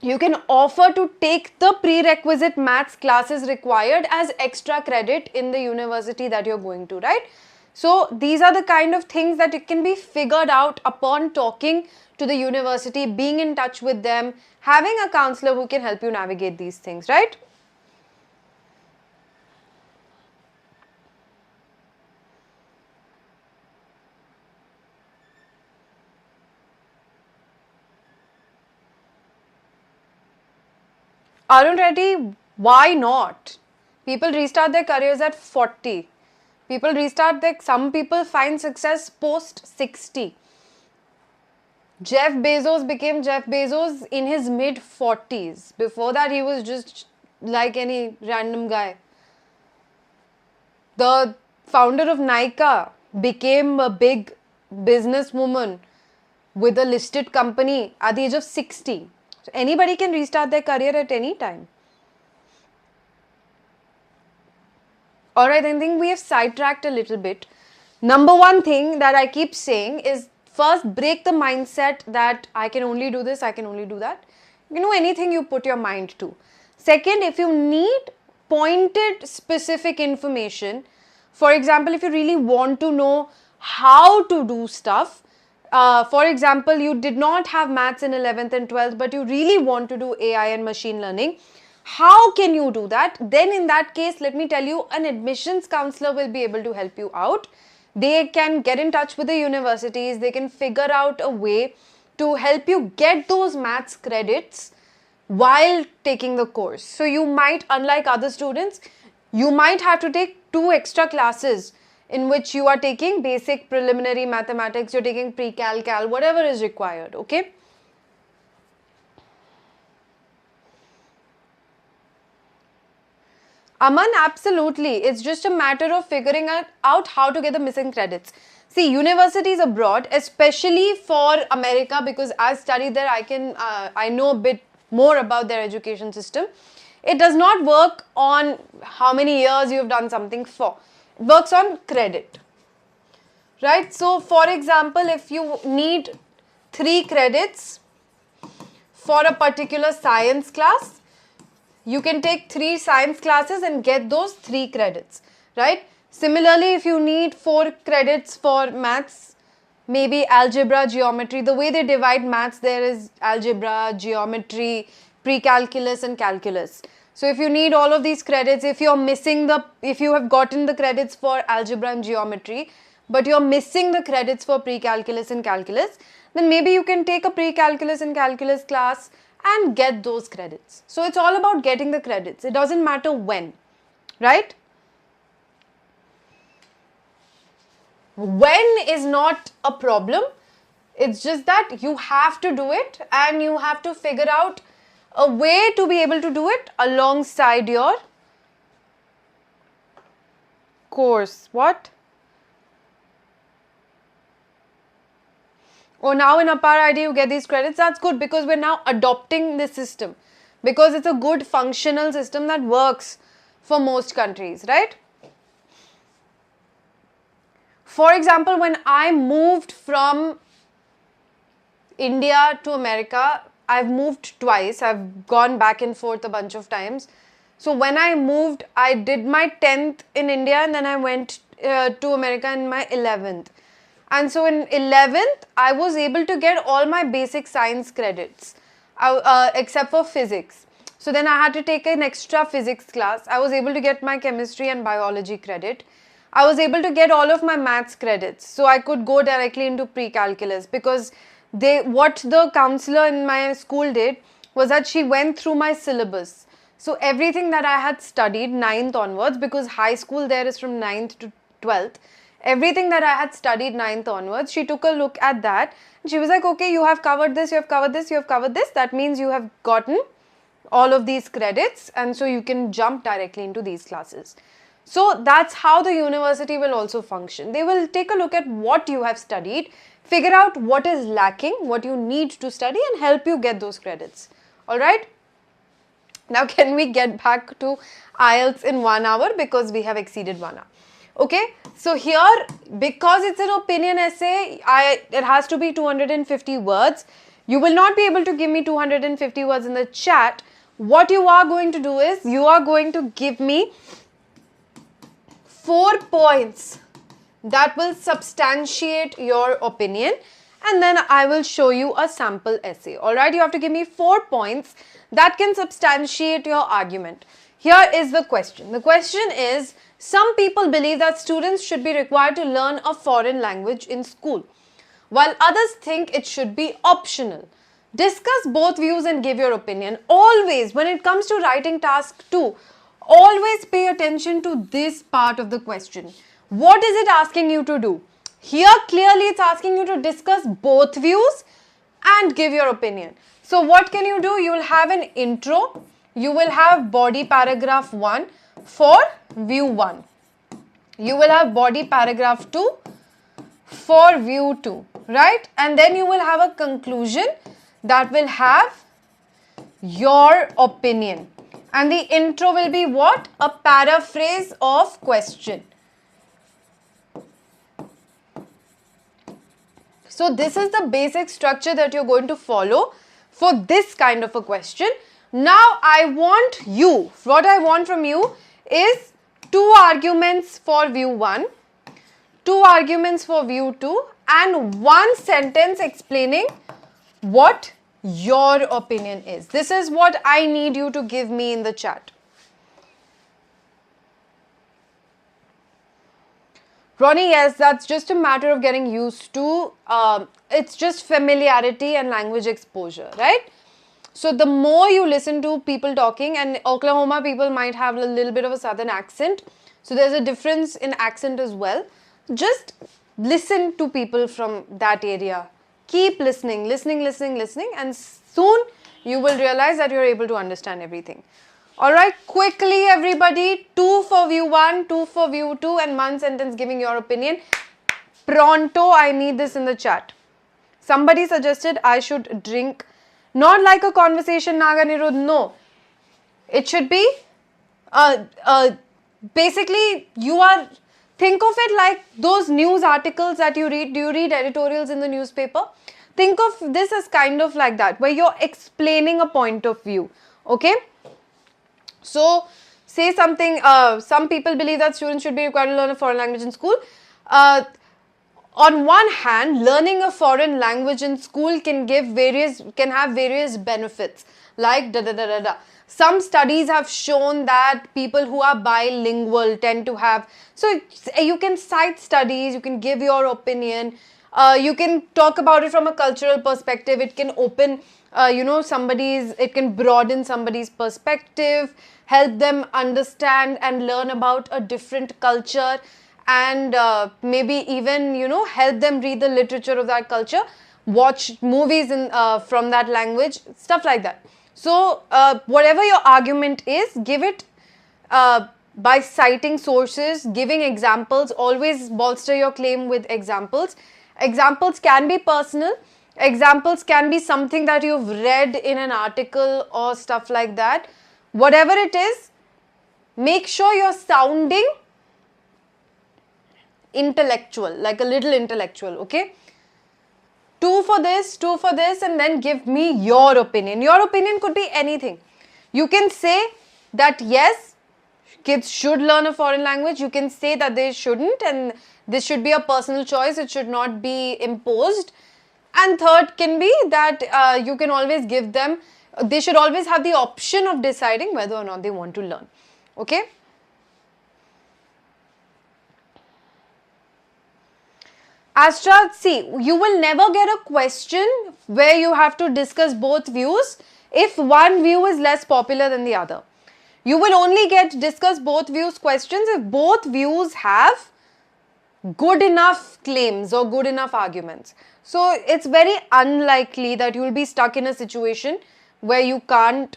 You can offer to take the prerequisite maths classes required as extra credit in the university that you're going to, right? So these are the kind of things that it can be figured out upon talking to the university, being in touch with them, having a counselor who can help you navigate these things, right? Arun Reddy, why not? People restart their careers at 40. Some people find success post 60. Jeff Bezos became Jeff Bezos in his mid 40s. Before that, he was just like any random guy. The founder of Nykaa became a big businesswoman with a listed company at the age of 60. So anybody can restart their career at any time. Alright, I think we have sidetracked a little bit. Number one thing that I keep saying is first break the mindset that I can only do this, I can only do that. You can do anything you put your mind to. Second, if you need pointed specific information, for example, if you really want to know how to do stuff, for example, you did not have maths in 11th and 12th, but you really want to do AI and machine learning, how can you do that? Then in that case, let me tell you, an admissions counselor will be able to help you out. They can get in touch with the universities. They can figure out a way to help you get those maths credits while taking the course. So you might, unlike other students, you might have to take 2 extra classes in which you are taking basic preliminary mathematics, you're taking pre-cal, cal, whatever is required, okay? Aman, absolutely. It's just a matter of figuring out how to get the missing credits. See, universities abroad, especially for America, because I studied there, I know a bit more about their education system. It does not work on how many years you've done something for. It works on credit, right? So, for example, if you need 3 credits for a particular science class, you can take 3 science classes and get those 3 credits, right? Similarly, if you need 4 credits for maths, maybe algebra, geometry, the way they divide maths there is algebra, geometry, pre-calculus and calculus. So if you need all of these credits, if you have gotten the credits for algebra and geometry, but you're missing the credits for pre-calculus and calculus, then maybe you can take a pre-calculus and calculus class and get those credits. So it's all about getting the credits. It doesn't matter when, right? When is not a problem. It's just that you have to do it and you have to figure out a way to be able to do it alongside your course. What? Oh, now in Apar ID you get these credits. That's good because we're now adopting this system because it's a good functional system that works for most countries, right? For example, when I moved from India to America, I've moved twice. I've gone back and forth a bunch of times. So when I moved, I did my 10th in India and then I went to America in my 11th. And so in 11th, I was able to get all my basic science credits except for physics. So then I had to take an extra physics class. I was able to get my chemistry and biology credit. I was able to get all of my maths credits. So I could go directly into pre-calculus because what the counselor in my school did was that she went through my syllabus. So everything that I had studied 9th onwards, because high school there is from 9th to 12th, everything that I had studied 9th onwards, she took a look at that and she was like, okay, you have covered this, you have covered this, you have covered this. That means you have gotten all of these credits and so you can jump directly into these classes. So that's how the university will also function. They will take a look at what you have studied, figure out what is lacking, what you need to study and help you get those credits. Alright? Now can we get back to IELTS in 1 hour because we have exceeded 1 hour. Okay, so here because it's an opinion essay, it has to be 250 words. You will not be able to give me 250 words in the chat. What you are going to do is you are going to give me 4 points. that will substantiate your opinion, and then I will show you a sample essay. Alright, you have to give me 4 points that can substantiate your argument. Here is the question. The question is, some people believe that students should be required to learn a foreign language in school, while others think it should be optional. Discuss both views and give your opinion. Always, when it comes to writing task 2, always pay attention to this part of the question. What is it asking you to do? Here, clearly, it's asking you to discuss both views and give your opinion. So, what can you do? You will have an intro. You will have body paragraph 1 for view 1. You will have body paragraph 2 for view 2, right? And then you will have a conclusion that will have your opinion. And the intro will be what? A paraphrase of question. So this is the basic structure that you're going to follow for this kind of a question. Now what I want from you is 2 arguments for view 1, 2 arguments for view 2, and 1 sentence explaining what your opinion is. This is what I need you to give me in the chat. Ronnie, yes, that's just a matter of getting used to. It's just familiarity and language exposure, right? So the more you listen to people talking, and Oklahoma people might have a little bit of a southern accent, so there's a difference in accent as well. Just listen to people from that area. Keep listening, and soon you will realize that you're able to understand everything. Alright, quickly everybody, 2 for view 1, 2 for view 2, and 1 sentence giving your opinion. Pronto, I need this in the chat. Somebody suggested I should drink, not like a conversation, Naga Nirudh, no. It should be, basically think of it like those news articles that you read. Do you read editorials in the newspaper? Think of this as kind of like that, where you're explaining a point of view, okay? So, say something, some people believe that students should be required to learn a foreign language in school. On one hand, learning a foreign language in school can have various benefits, like Some studies have shown that people who are bilingual tend to have, so you can cite studies, you can give your opinion, you can talk about it from a cultural perspective, it can open, it can broaden somebody's perspective, help them understand and learn about a different culture, and maybe even, help them read the literature of that culture, watch movies from that language, stuff like that. So, whatever your argument is, give it by citing sources, giving examples. Always bolster your claim with examples. Examples can be personal. Examples can be something that you've read in an article or stuff like that. Whatever it is, make sure you're sounding intellectual, like a little intellectual, okay? 2 for this, and then give me your opinion. Your opinion could be anything. You can say that yes, kids should learn a foreign language. You can say that they shouldn't, and this should be a personal choice. It should not be imposed. And third can be that you can always give them, they should always have the option of deciding whether or not they want to learn. Okay? Astra, see, you will never get a question where you have to discuss both views if one view is less popular than the other. You will only get discuss both views questions if both views have good enough claims or good enough arguments. So, it's very unlikely that you will be stuck in a situation where you can't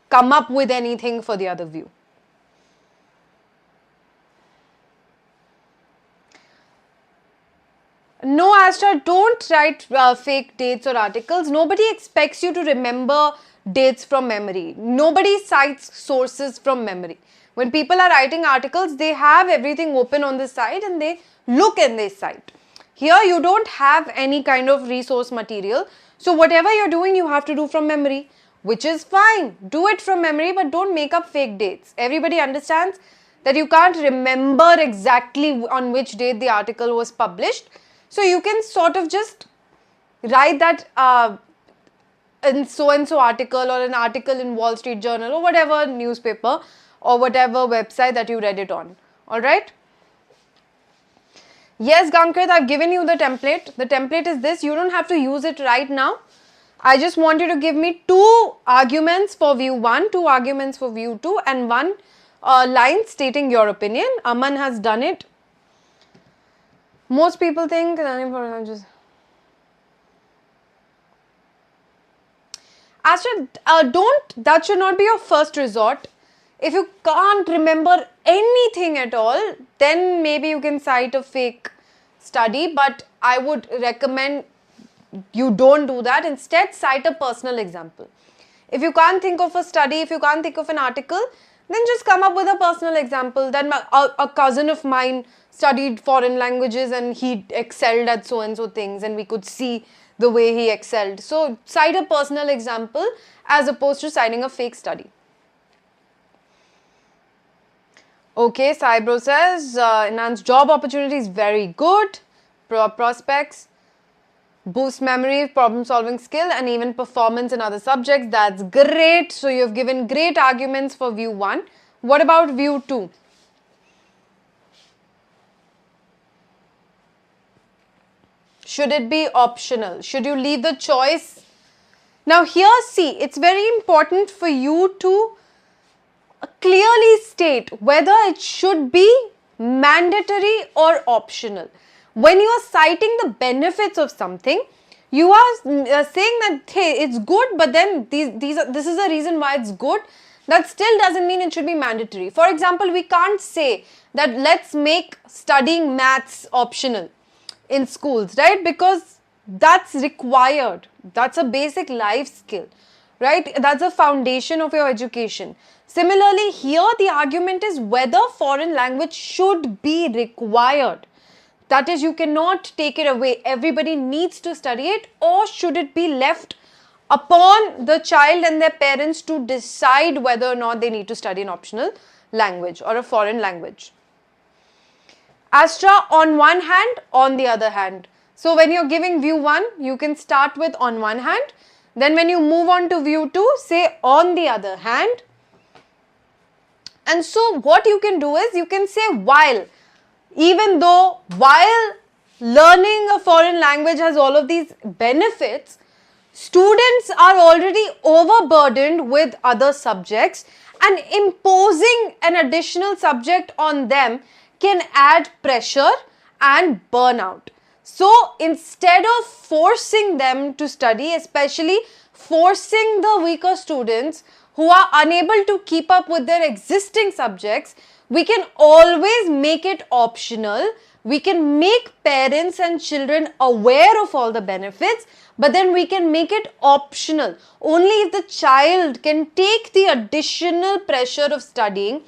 come up with anything for the other view. No, Astra, don't write fake dates or articles. Nobody expects you to remember dates from memory. Nobody cites sources from memory. When people are writing articles, they have everything open on the side and they look and they cite. Here, you don't have any kind of resource material. So, whatever you're doing, you have to do from memory, which is fine. Do it from memory, but don't make up fake dates. Everybody understands that you can't remember exactly on which date the article was published. So you can sort of just write that in so-and-so article, or an article in Wall Street Journal, or whatever newspaper or whatever website that you read it on. Alright? Yes, Gankrit, I've given you the template. The template is this. You don't have to use it right now. I just want you to give me 2 arguments for view 1, 2 arguments for view 2, and 1 line stating your opinion. Aman has done it. Most people think that should not be your first resort. If you can't remember anything at all, then maybe you can cite a fake study, but I would recommend you don't do that. Instead, cite a personal example. If you can't think of a study, if you can't think of an article, then just come up with a personal example. Then a cousin of mine studied foreign languages and he excelled at so and so things, and we could see the way he excelled. So, cite a personal example as opposed to citing a fake study. Okay, Saibro says, enhanced job opportunities, very good. Prospects, boost memory, problem solving skill, and even performance in other subjects. That's great. So, you have given great arguments for view 1. What about view 2? Should it be optional? Should you leave the choice? Now, here, see, it's very important for you to clearly state whether it should be mandatory or optional. When you are citing the benefits of something, you are saying that, hey, it's good, but then this is the reason why it's good. That still doesn't mean it should be mandatory. For example, we can't say that let's make studying maths optional in schools, right? Because that's required. That's a basic life skill, right? That's a foundation of your education. Similarly, here the argument is whether foreign language should be required. That is, you cannot take it away. Everybody needs to study it, or should it be left upon the child and their parents to decide whether or not they need to study an optional language or a foreign language. Astra, on one hand, on the other hand. So, when you're giving view 1, you can start with on one hand. Then when you move on to view 2, say on the other hand. And so, what you can do is, you can say while. Even though while learning a foreign language has all of these benefits, students are already overburdened with other subjects, and imposing an additional subject on them can add pressure and burnout. So, instead of forcing them to study, especially forcing the weaker students who are unable to keep up with their existing subjects, we can always make it optional. We can make parents and children aware of all the benefits, but then we can make it optional. Only if the child can take the additional pressure of studying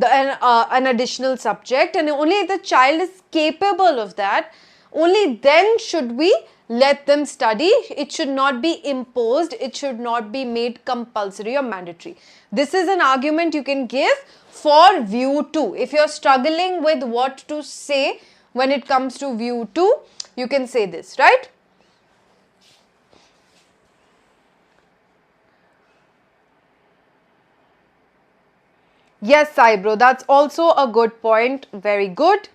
an additional subject, and only if the child is capable of that, only then should we let them study. It should not be imposed. It should not be made compulsory or mandatory. This is an argument you can give for view 2. If you're struggling with what to say when it comes to view 2, you can say this, right? Yes, Saibro, that's also a good point. Very good.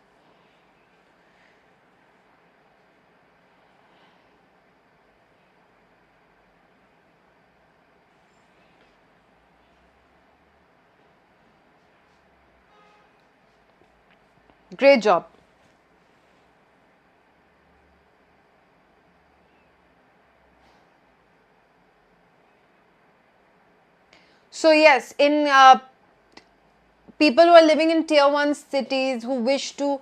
Great job. So yes, in people who are living in tier 1 cities, who wish to,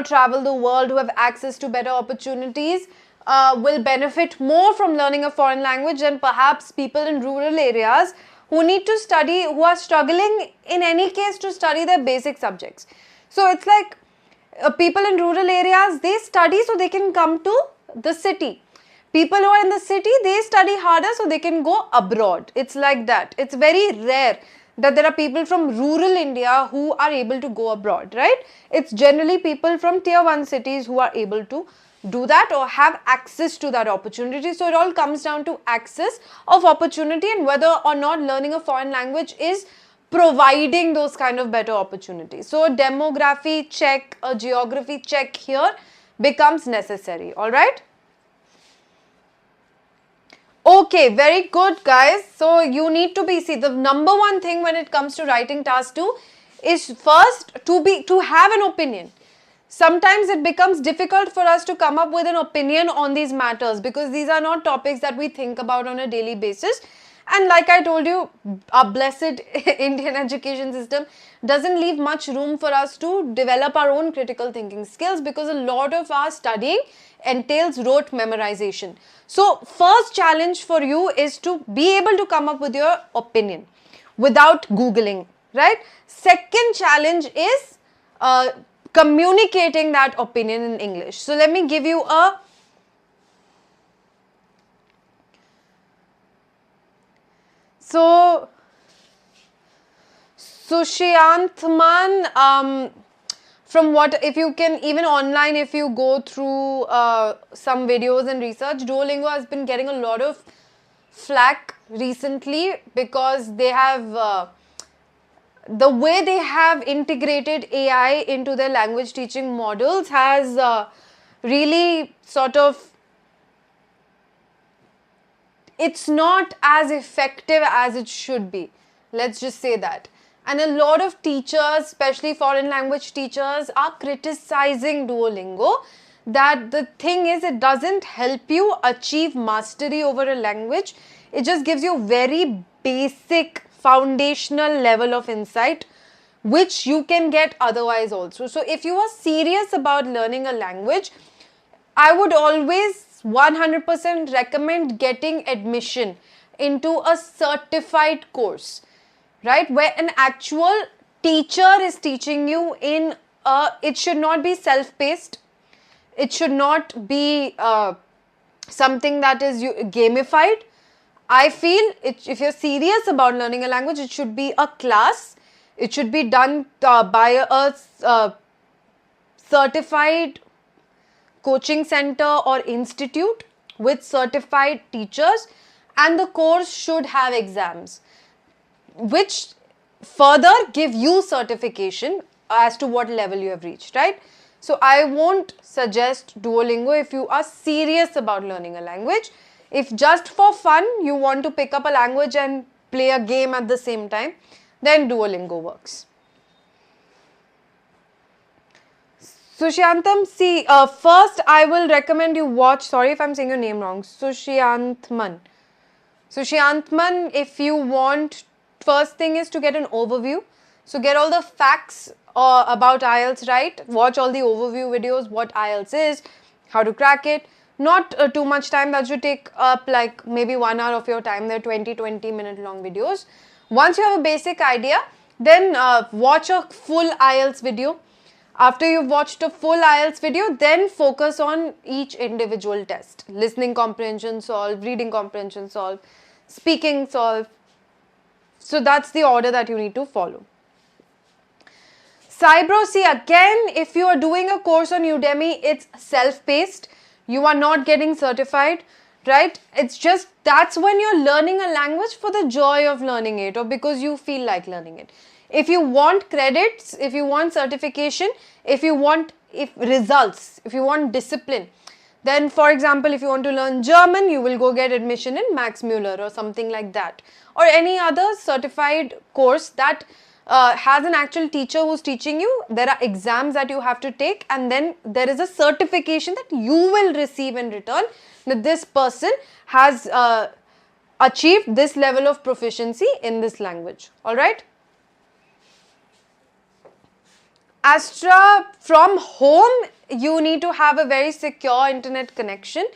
travel the world, who have access to better opportunities, will benefit more from learning a foreign language than perhaps people in rural areas who need to study, who are struggling in any case to study their basic subjects. So it's like people in rural areas, they study so they can come to the city. People who are in the city, they study harder so they can go abroad. It's like that. It's very rare that there are people from rural India who are able to go abroad, right? It's generally people from tier 1 cities who are able to do that or have access to that opportunity. So it all comes down to access of opportunity and whether or not learning a foreign language is providing those kind of better opportunities. So a demography check, a geography check here becomes necessary, all right? Okay, very good, guys. So you need to be, see, the number one thing when it comes to writing task 2 is first to have an opinion. Sometimes it becomes difficult for us to come up with an opinion on these matters because these are not topics that we think about on a daily basis. And like I told you, our blessed Indian education system doesn't leave much room for us to develop our own critical thinking skills because a lot of our studying entails rote memorization. So first challenge for you is to be able to come up with your opinion without Googling, right? Second challenge is communicating that opinion in English. So let me give you a Sushantman, from what, if you can, even online, if you go through some videos and research, Duolingo has been getting a lot of flack recently because they have, the way they have integrated AI into their language teaching models has really sort of, it's not as effective as it should be. Let's just say that. And a lot of teachers, especially foreign language teachers, are criticizing Duolingo that the thing is it doesn't help you achieve mastery over a language. It just gives you very basic foundational level of insight which you can get otherwise also. So if you are serious about learning a language, I would always 100% recommend getting admission into a certified course, right, where an actual teacher is teaching you in it should not be self-paced, it should not be something that is gamified. I feel if you're serious about learning a language, it should be a class, it should be done by a certified coaching center or institute with certified teachers, and the course should have exams which further give you certification as to what level you have reached, right? So I won't suggest Duolingo if you are serious about learning a language. If just for fun you want to pick up a language and play a game at the same time, then Duolingo works. Sushantam, see, first I will recommend you watch, sorry if I'm saying your name wrong, Sushantman, if you want, first thing is to get an overview. So get all the facts about IELTS right, watch all the overview videos, what IELTS is, how to crack it. Not too much time, that should take up like maybe 1 hour of your time. They're 20 minute long videos. Once you have a basic idea, then watch a full IELTS video. After you've watched a full IELTS video, then focus on each individual test. Listening comprehension solve, reading comprehension solve, speaking solve. So that's the order that you need to follow. Cybro, see, again, if you are doing a course on Udemy, it's self-paced. You are not getting certified, right? It's just, that's when you're learning a language for the joy of learning it or because you feel like learning it. If you want credits, if you want certification, if you want results, if you want discipline, then for example, if you want to learn German, you will go get admission in Max Muller or something like that, or any other certified course that has an actual teacher who's teaching you. There are exams that you have to take, and then there is a certification that you will receive in return that this person has achieved this level of proficiency in this language. All right. Astra, from home, you need to have a very secure internet connection.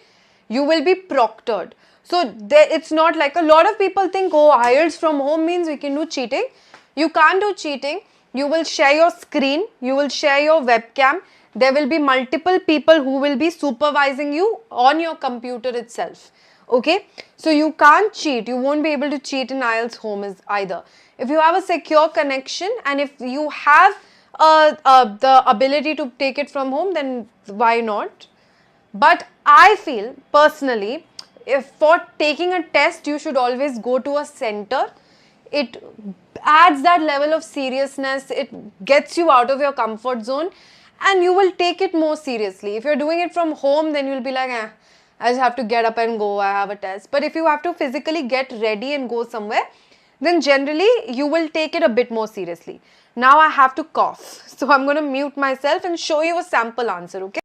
You will be proctored. So it's not like a lot of people think, oh, IELTS from home means we can do cheating. You can't do cheating. You will share your screen. You will share your webcam. There will be multiple people who will be supervising you on your computer itself. Okay, so you can't cheat. You won't be able to cheat in IELTS home either. If you have a secure connection and if you have the ability to take it from home, then why not? But I feel personally, if for taking a test, you should always go to a center. It adds that level of seriousness. It gets you out of your comfort zone and you will take it more seriously. If you're doing it from home, then you'll be like, I just have to get up and go. I have a test. But if you have to physically get ready and go somewhere, then generally you will take it a bit more seriously. Now I have to cough. So I'm going to mute myself and show you a sample answer, okay?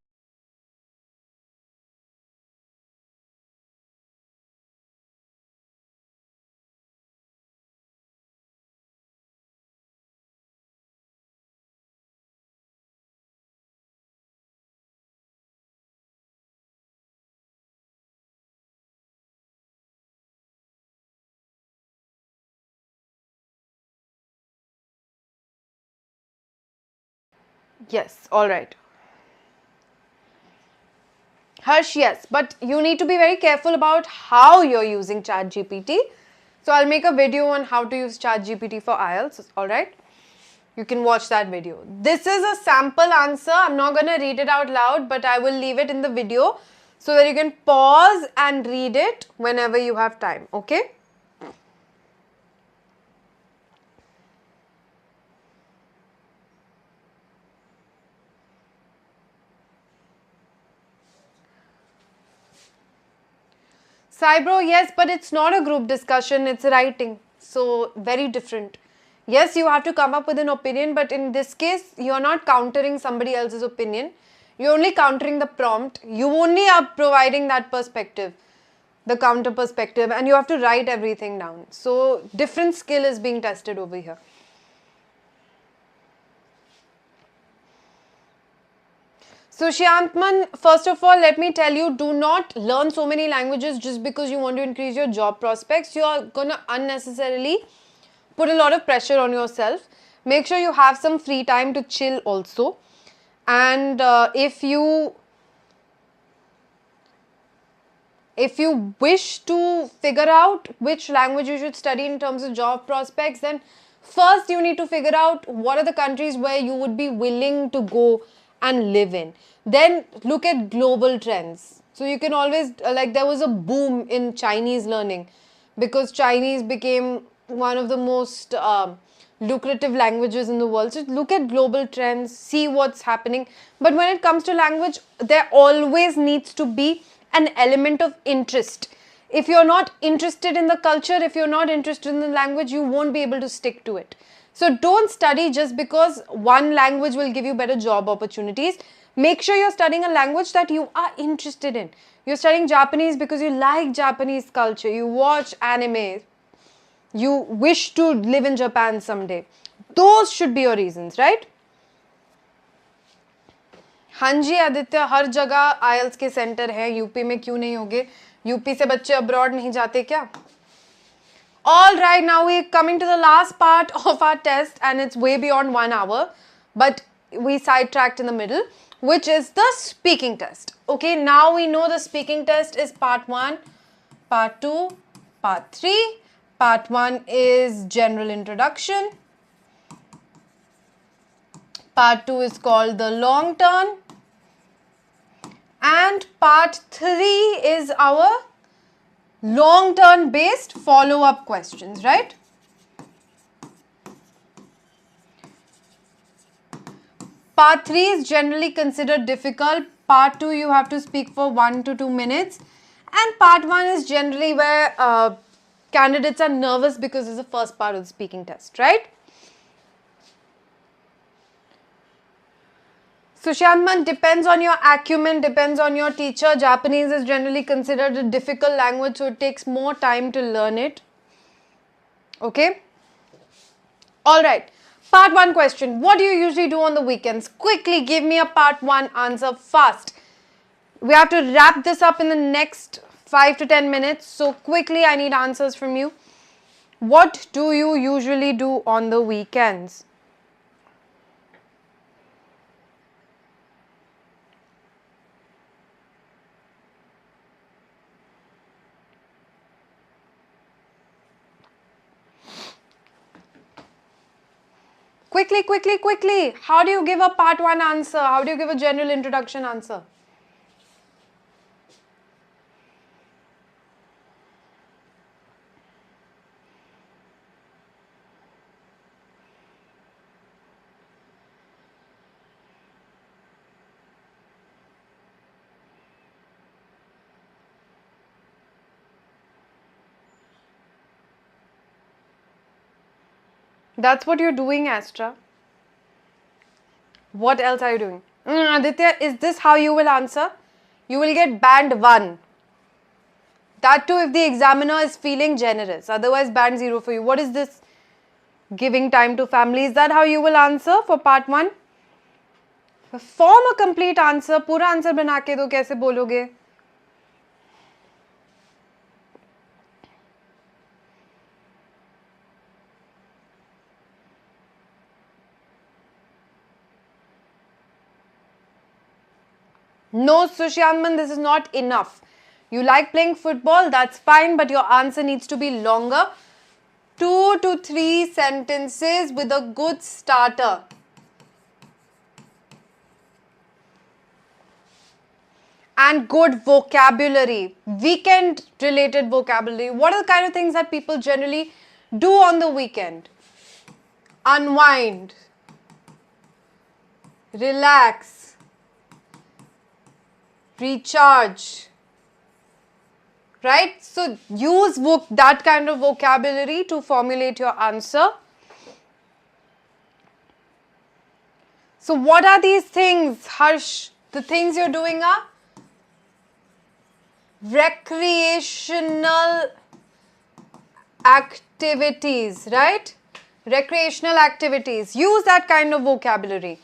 Yes, all right. Harsh, yes, but you need to be very careful about how you're using ChatGPT. So I'll make a video on how to use ChatGPT for IELTS, alright? You can watch that video. This is a sample answer. I'm not going to read it out loud, but I will leave it in the video so that you can pause and read it whenever you have time, okay? Cybro, yes, but it's not a group discussion, it's writing. So, very different. Yes, you have to come up with an opinion, but in this case, you're not countering somebody else's opinion. You're only countering the prompt. You only are providing that perspective, the counter perspective, and you have to write everything down. So, different skill is being tested over here. So Shyantman, first of all, let me tell you, do not learn so many languages just because you want to increase your job prospects. You are going to unnecessarily put a lot of pressure on yourself. Make sure you have some free time to chill also. And if you wish to figure out which language you should study in terms of job prospects, then first you need to figure out what are the countries where you would be willing to go and live in. Then look at global trends. So you can always, like there was a boom in Chinese learning because Chinese became one of the most lucrative languages in the world. So look at global trends, see what's happening. But when it comes to language, there always needs to be an element of interest. If you're not interested in the culture, if you're not interested in the language, you won't be able to stick to it. So don't study just because one language will give you better job opportunities. Make sure you're studying a language that you are interested in. You're studying Japanese because you like Japanese culture, you watch anime, you wish to live in Japan someday. Those should be your reasons, right? हाँ जी आदित्य, हर जगह IELTS के centre है, UP में क्यों नहीं होंगे? UP से बच्चे अब्रॉड नहीं जाते क्या? All right, now we're coming to the last part of our test and it's way beyond 1 hour, but we sidetracked in the middle, which is the speaking test. Okay, now we know the speaking test is part 1, part 2, part 3. Part 1 is general introduction. Part 2 is called the long turn. And part 3 is our long turn based follow-up questions, right? Part 3 is generally considered difficult. Part 2 you have to speak for 1 to 2 minutes. And part 1 is generally where candidates are nervous because it's the first part of the speaking test, right? So Shyantman, depends on your acumen, depends on your teacher. Japanese is generally considered a difficult language, so it takes more time to learn it. Okay? Alright. Part 1 question. What do you usually do on the weekends? Quickly give me a part 1 answer fast. We have to wrap this up in the next 5 to 10 minutes. So quickly I need answers from you. What do you usually do on the weekends? quickly, quickly, quickly. How do you give a part 1 answer? How do you give a general introduction answer? That's what you're doing, Astra. What else are you doing? Aditya, is this how you will answer? You will get band 1. That too if the examiner is feeling generous. Otherwise, band 0 for you. What is this? Giving time to family. Is that how you will answer for part 1? Form a complete answer. पूरा answer बना के दो, कैसे बोलोगे? No, Sushyanman, this is not enough. You like playing football, that's fine, but your answer needs to be longer. 2 to 3 sentences with a good starter. And good vocabulary, weekend related vocabulary. What are the kind of things that people generally do on the weekend? Unwind, relax, recharge, right? So use that kind of vocabulary to formulate your answer. So what are these things, Harsh? The things you're doing are recreational activities, right? Recreational activities. Use that kind of vocabulary.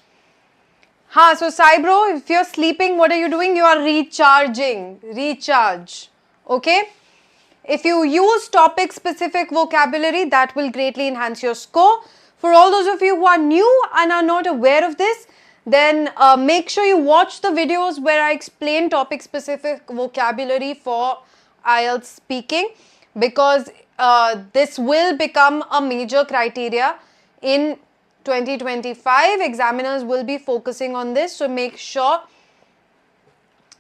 So Saibro, if you're sleeping, what are you doing? You are recharging. Recharge. Okay? If you use topic specific vocabulary, that will greatly enhance your score. For all those of you who are new and are not aware of this, then make sure you watch the videos where I explain topic specific vocabulary for IELTS speaking, because this will become a major criteria in 2025. Examiners will be focusing on this, so make sure.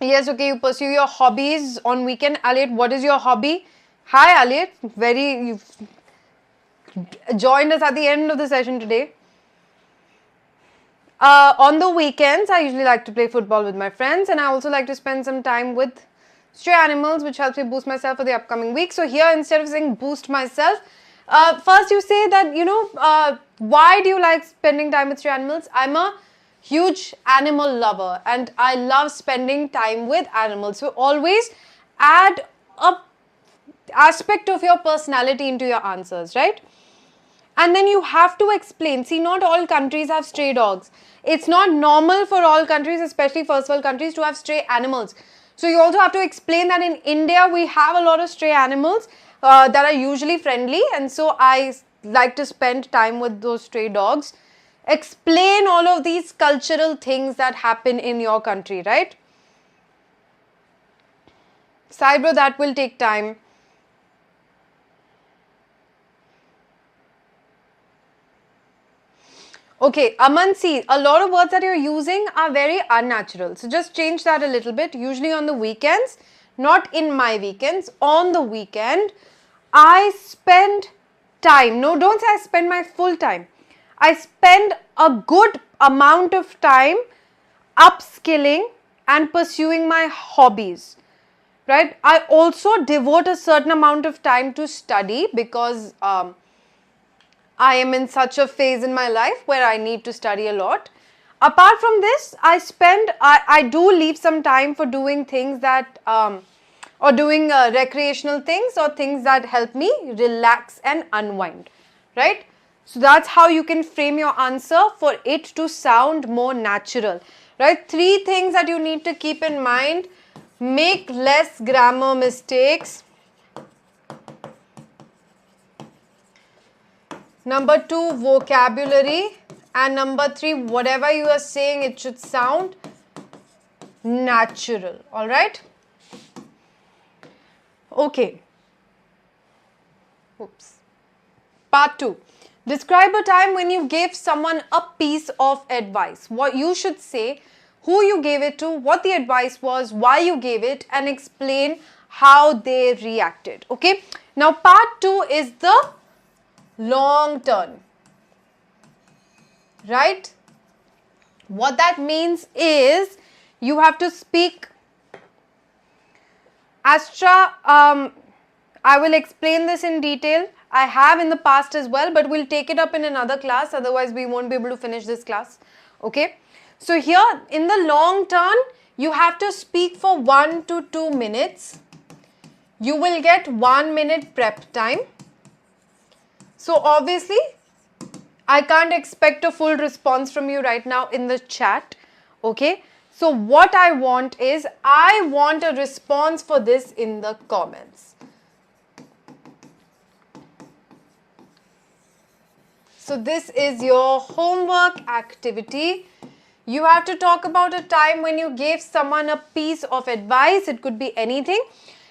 Yes, okay, you pursue your hobbies on weekend. Aliet, what is your hobby? Hi Aliet, you've joined us at the end of the session today. On the weekends, I usually like to play football with my friends, and I also like to spend some time with stray animals, which helps me boost myself for the upcoming week. So here, instead of saying boost myself, first you say that, why do you like spending time with stray animals? I'm a huge animal lover and I love spending time with animals. So always add a aspect of your personality into your answers, right? And then you have to explain. See, not all countries have stray dogs. It's not normal for all countries, especially first world countries, to have stray animals. So you also have to explain that in India, we have a lot of stray animals that are usually friendly. And so I like to spend time with those stray dogs. Explain all of these cultural things that happen in your country, right? Saibro, that will take time. Okay, Aman, see, a lot of words that you're using are very unnatural. So just change that a little bit. Usually on the weekends, not in my weekends, on the weekend, I spend time. No, don't say I spend my full time. I spend a good amount of time upskilling and pursuing my hobbies, right? I also devote a certain amount of time to study because I am in such a phase in my life where I need to study a lot. Apart from this, I do leave some time for doing things that, or doing recreational things or things that help me relax and unwind, right? So that's how you can frame your answer for it to sound more natural, right? 3 things that you need to keep in mind. Make less grammar mistakes. Number 2, vocabulary. And number 3, whatever you are saying, it should sound natural. All right? Okay. Oops. Part 2. Describe a time when you gave someone a piece of advice. What you should say, who you gave it to, what the advice was, why you gave it, and explain how they reacted. Okay. Now part 2 is the long turn. Right? What that means is you have to speak. Astra, I will explain this in detail. I have in the past as well, but we'll take it up in another class. Otherwise, we won't be able to finish this class. Okay. So here in the long turn, you have to speak for 1 to 2 minutes. You will get 1 minute prep time. So obviously, I can't expect a full response from you right now in the chat. Okay. So what I want is, I want a response for this in the comments. So this is your homework activity. You have to talk about a time when you gave someone a piece of advice. It could be anything.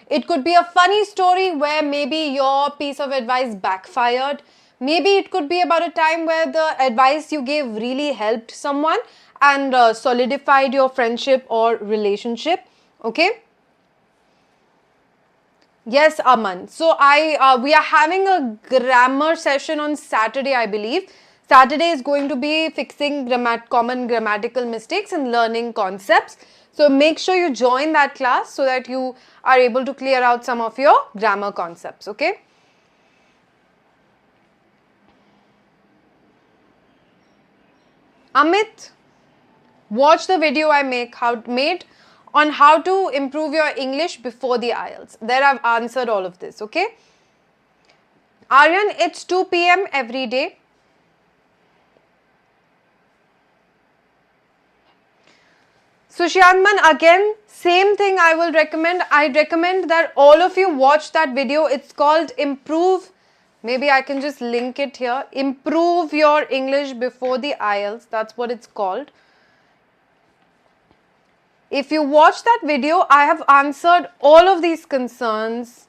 It could be a funny story where maybe your piece of advice backfired. Maybe it could be about a time where the advice you gave really helped someone and solidified your friendship or relationship. Okay. Yes, Aman. So we are having a grammar session on Saturday, I believe. Saturday is going to be fixing common grammatical mistakes and learning concepts. So make sure you join that class so that you are able to clear out some of your grammar concepts. Okay. Amit, watch the video I made on how to improve your English before the IELTS. There I've answered all of this, okay? Aryan, it's 2 p.m. every day. Sushyanman, again, same thing I will recommend. I recommend that all of you watch that video. It's called Improve. Maybe I can just link it here. Improve your English before the IELTS. That's what it's called. If you watch that video, I have answered all of these concerns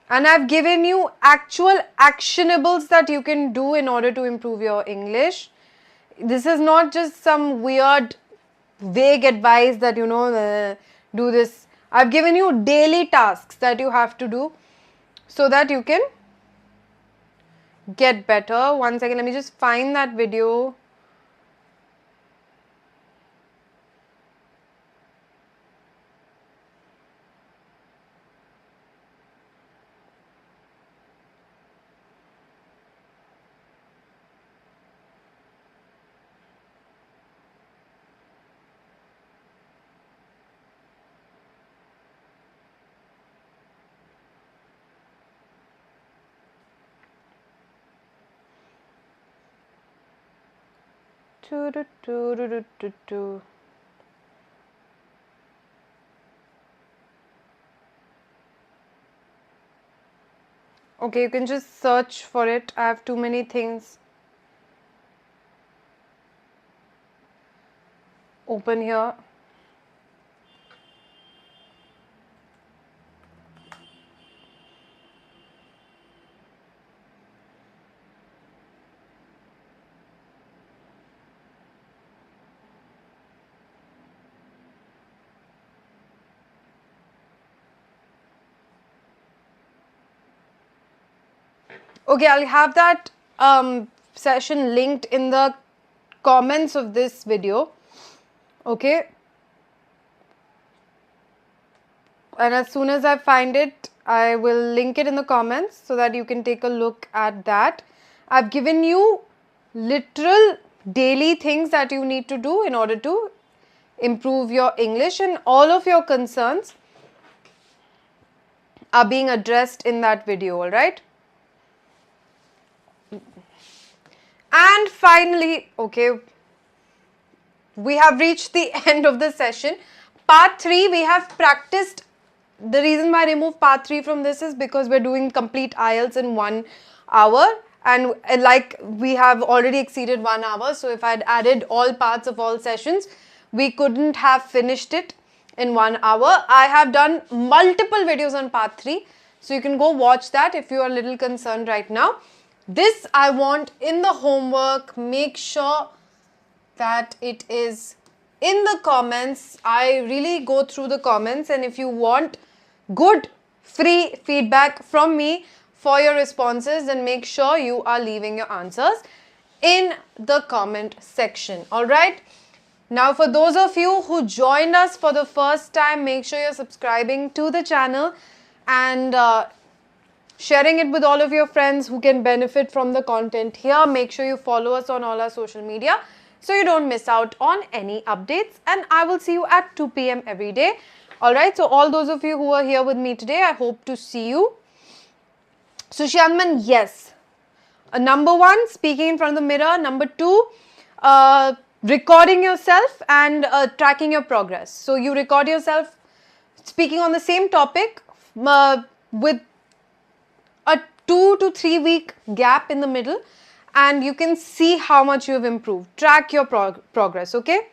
and I've given you actual actionables that you can do in order to improve your English. This is not just some weird, vague advice that, do this. I've given you daily tasks that you have to do so that you can get better. One second, let me just find that video. Okay, you can just search for it. I have too many things open here. Okay, I'll have that session linked in the comments of this video. Okay. And as soon as I find it, I will link it in the comments so that you can take a look at that. I've given you literal daily things that you need to do in order to improve your English, and all of your concerns are being addressed in that video, all right? And finally, okay, we have reached the end of the session. Part 3, we have practiced. The reason why I removed part 3 from this is because we're doing complete IELTS in 1 hour. And like we have already exceeded 1 hour. So if I had added all parts of all sessions, we couldn't have finished it in 1 hour. I have done multiple videos on part 3. So you can go watch that if you are a little concerned right now. This I want in the homework. Make sure that it is in the comments. I really go through the comments, and if you want good free feedback from me for your responses, then make sure you are leaving your answers in the comment section. All right. Now, for those of you who joined us for the first time, make sure you're subscribing to the channel and sharing it with all of your friends who can benefit from the content here. Make sure you follow us on all our social media so you don't miss out on any updates. And I will see you at 2 p.m. every day. Alright, so all those of you who are here with me today, I hope to see you. Sushantman, yes. Number 1, speaking in front of the mirror. Number 2, recording yourself and tracking your progress. So you record yourself speaking on the same topic with a 2 to 3 week gap in the middle, and you can see how much you have improved. Track your progress, okay?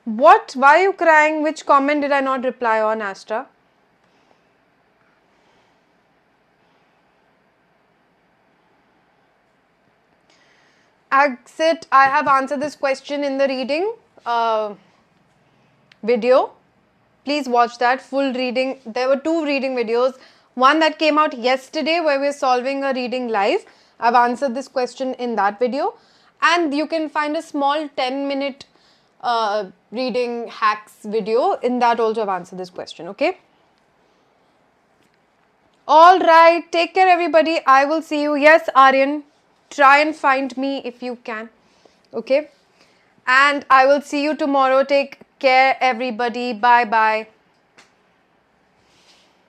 What? Why are you crying? Which comment did I not reply on, Astra? Exit. I have answered this question in the reading video. Please watch that full reading. There were 2 reading videos. One that came out yesterday where we're solving a reading live. I've answered this question in that video. And you can find a small 10-minute reading hacks video. In that also I've answered this question, okay? Alright, take care everybody. I will see you. Yes, Aryan, try and find me if you can, okay? And I will see you tomorrow. Take care everybody. Bye-bye.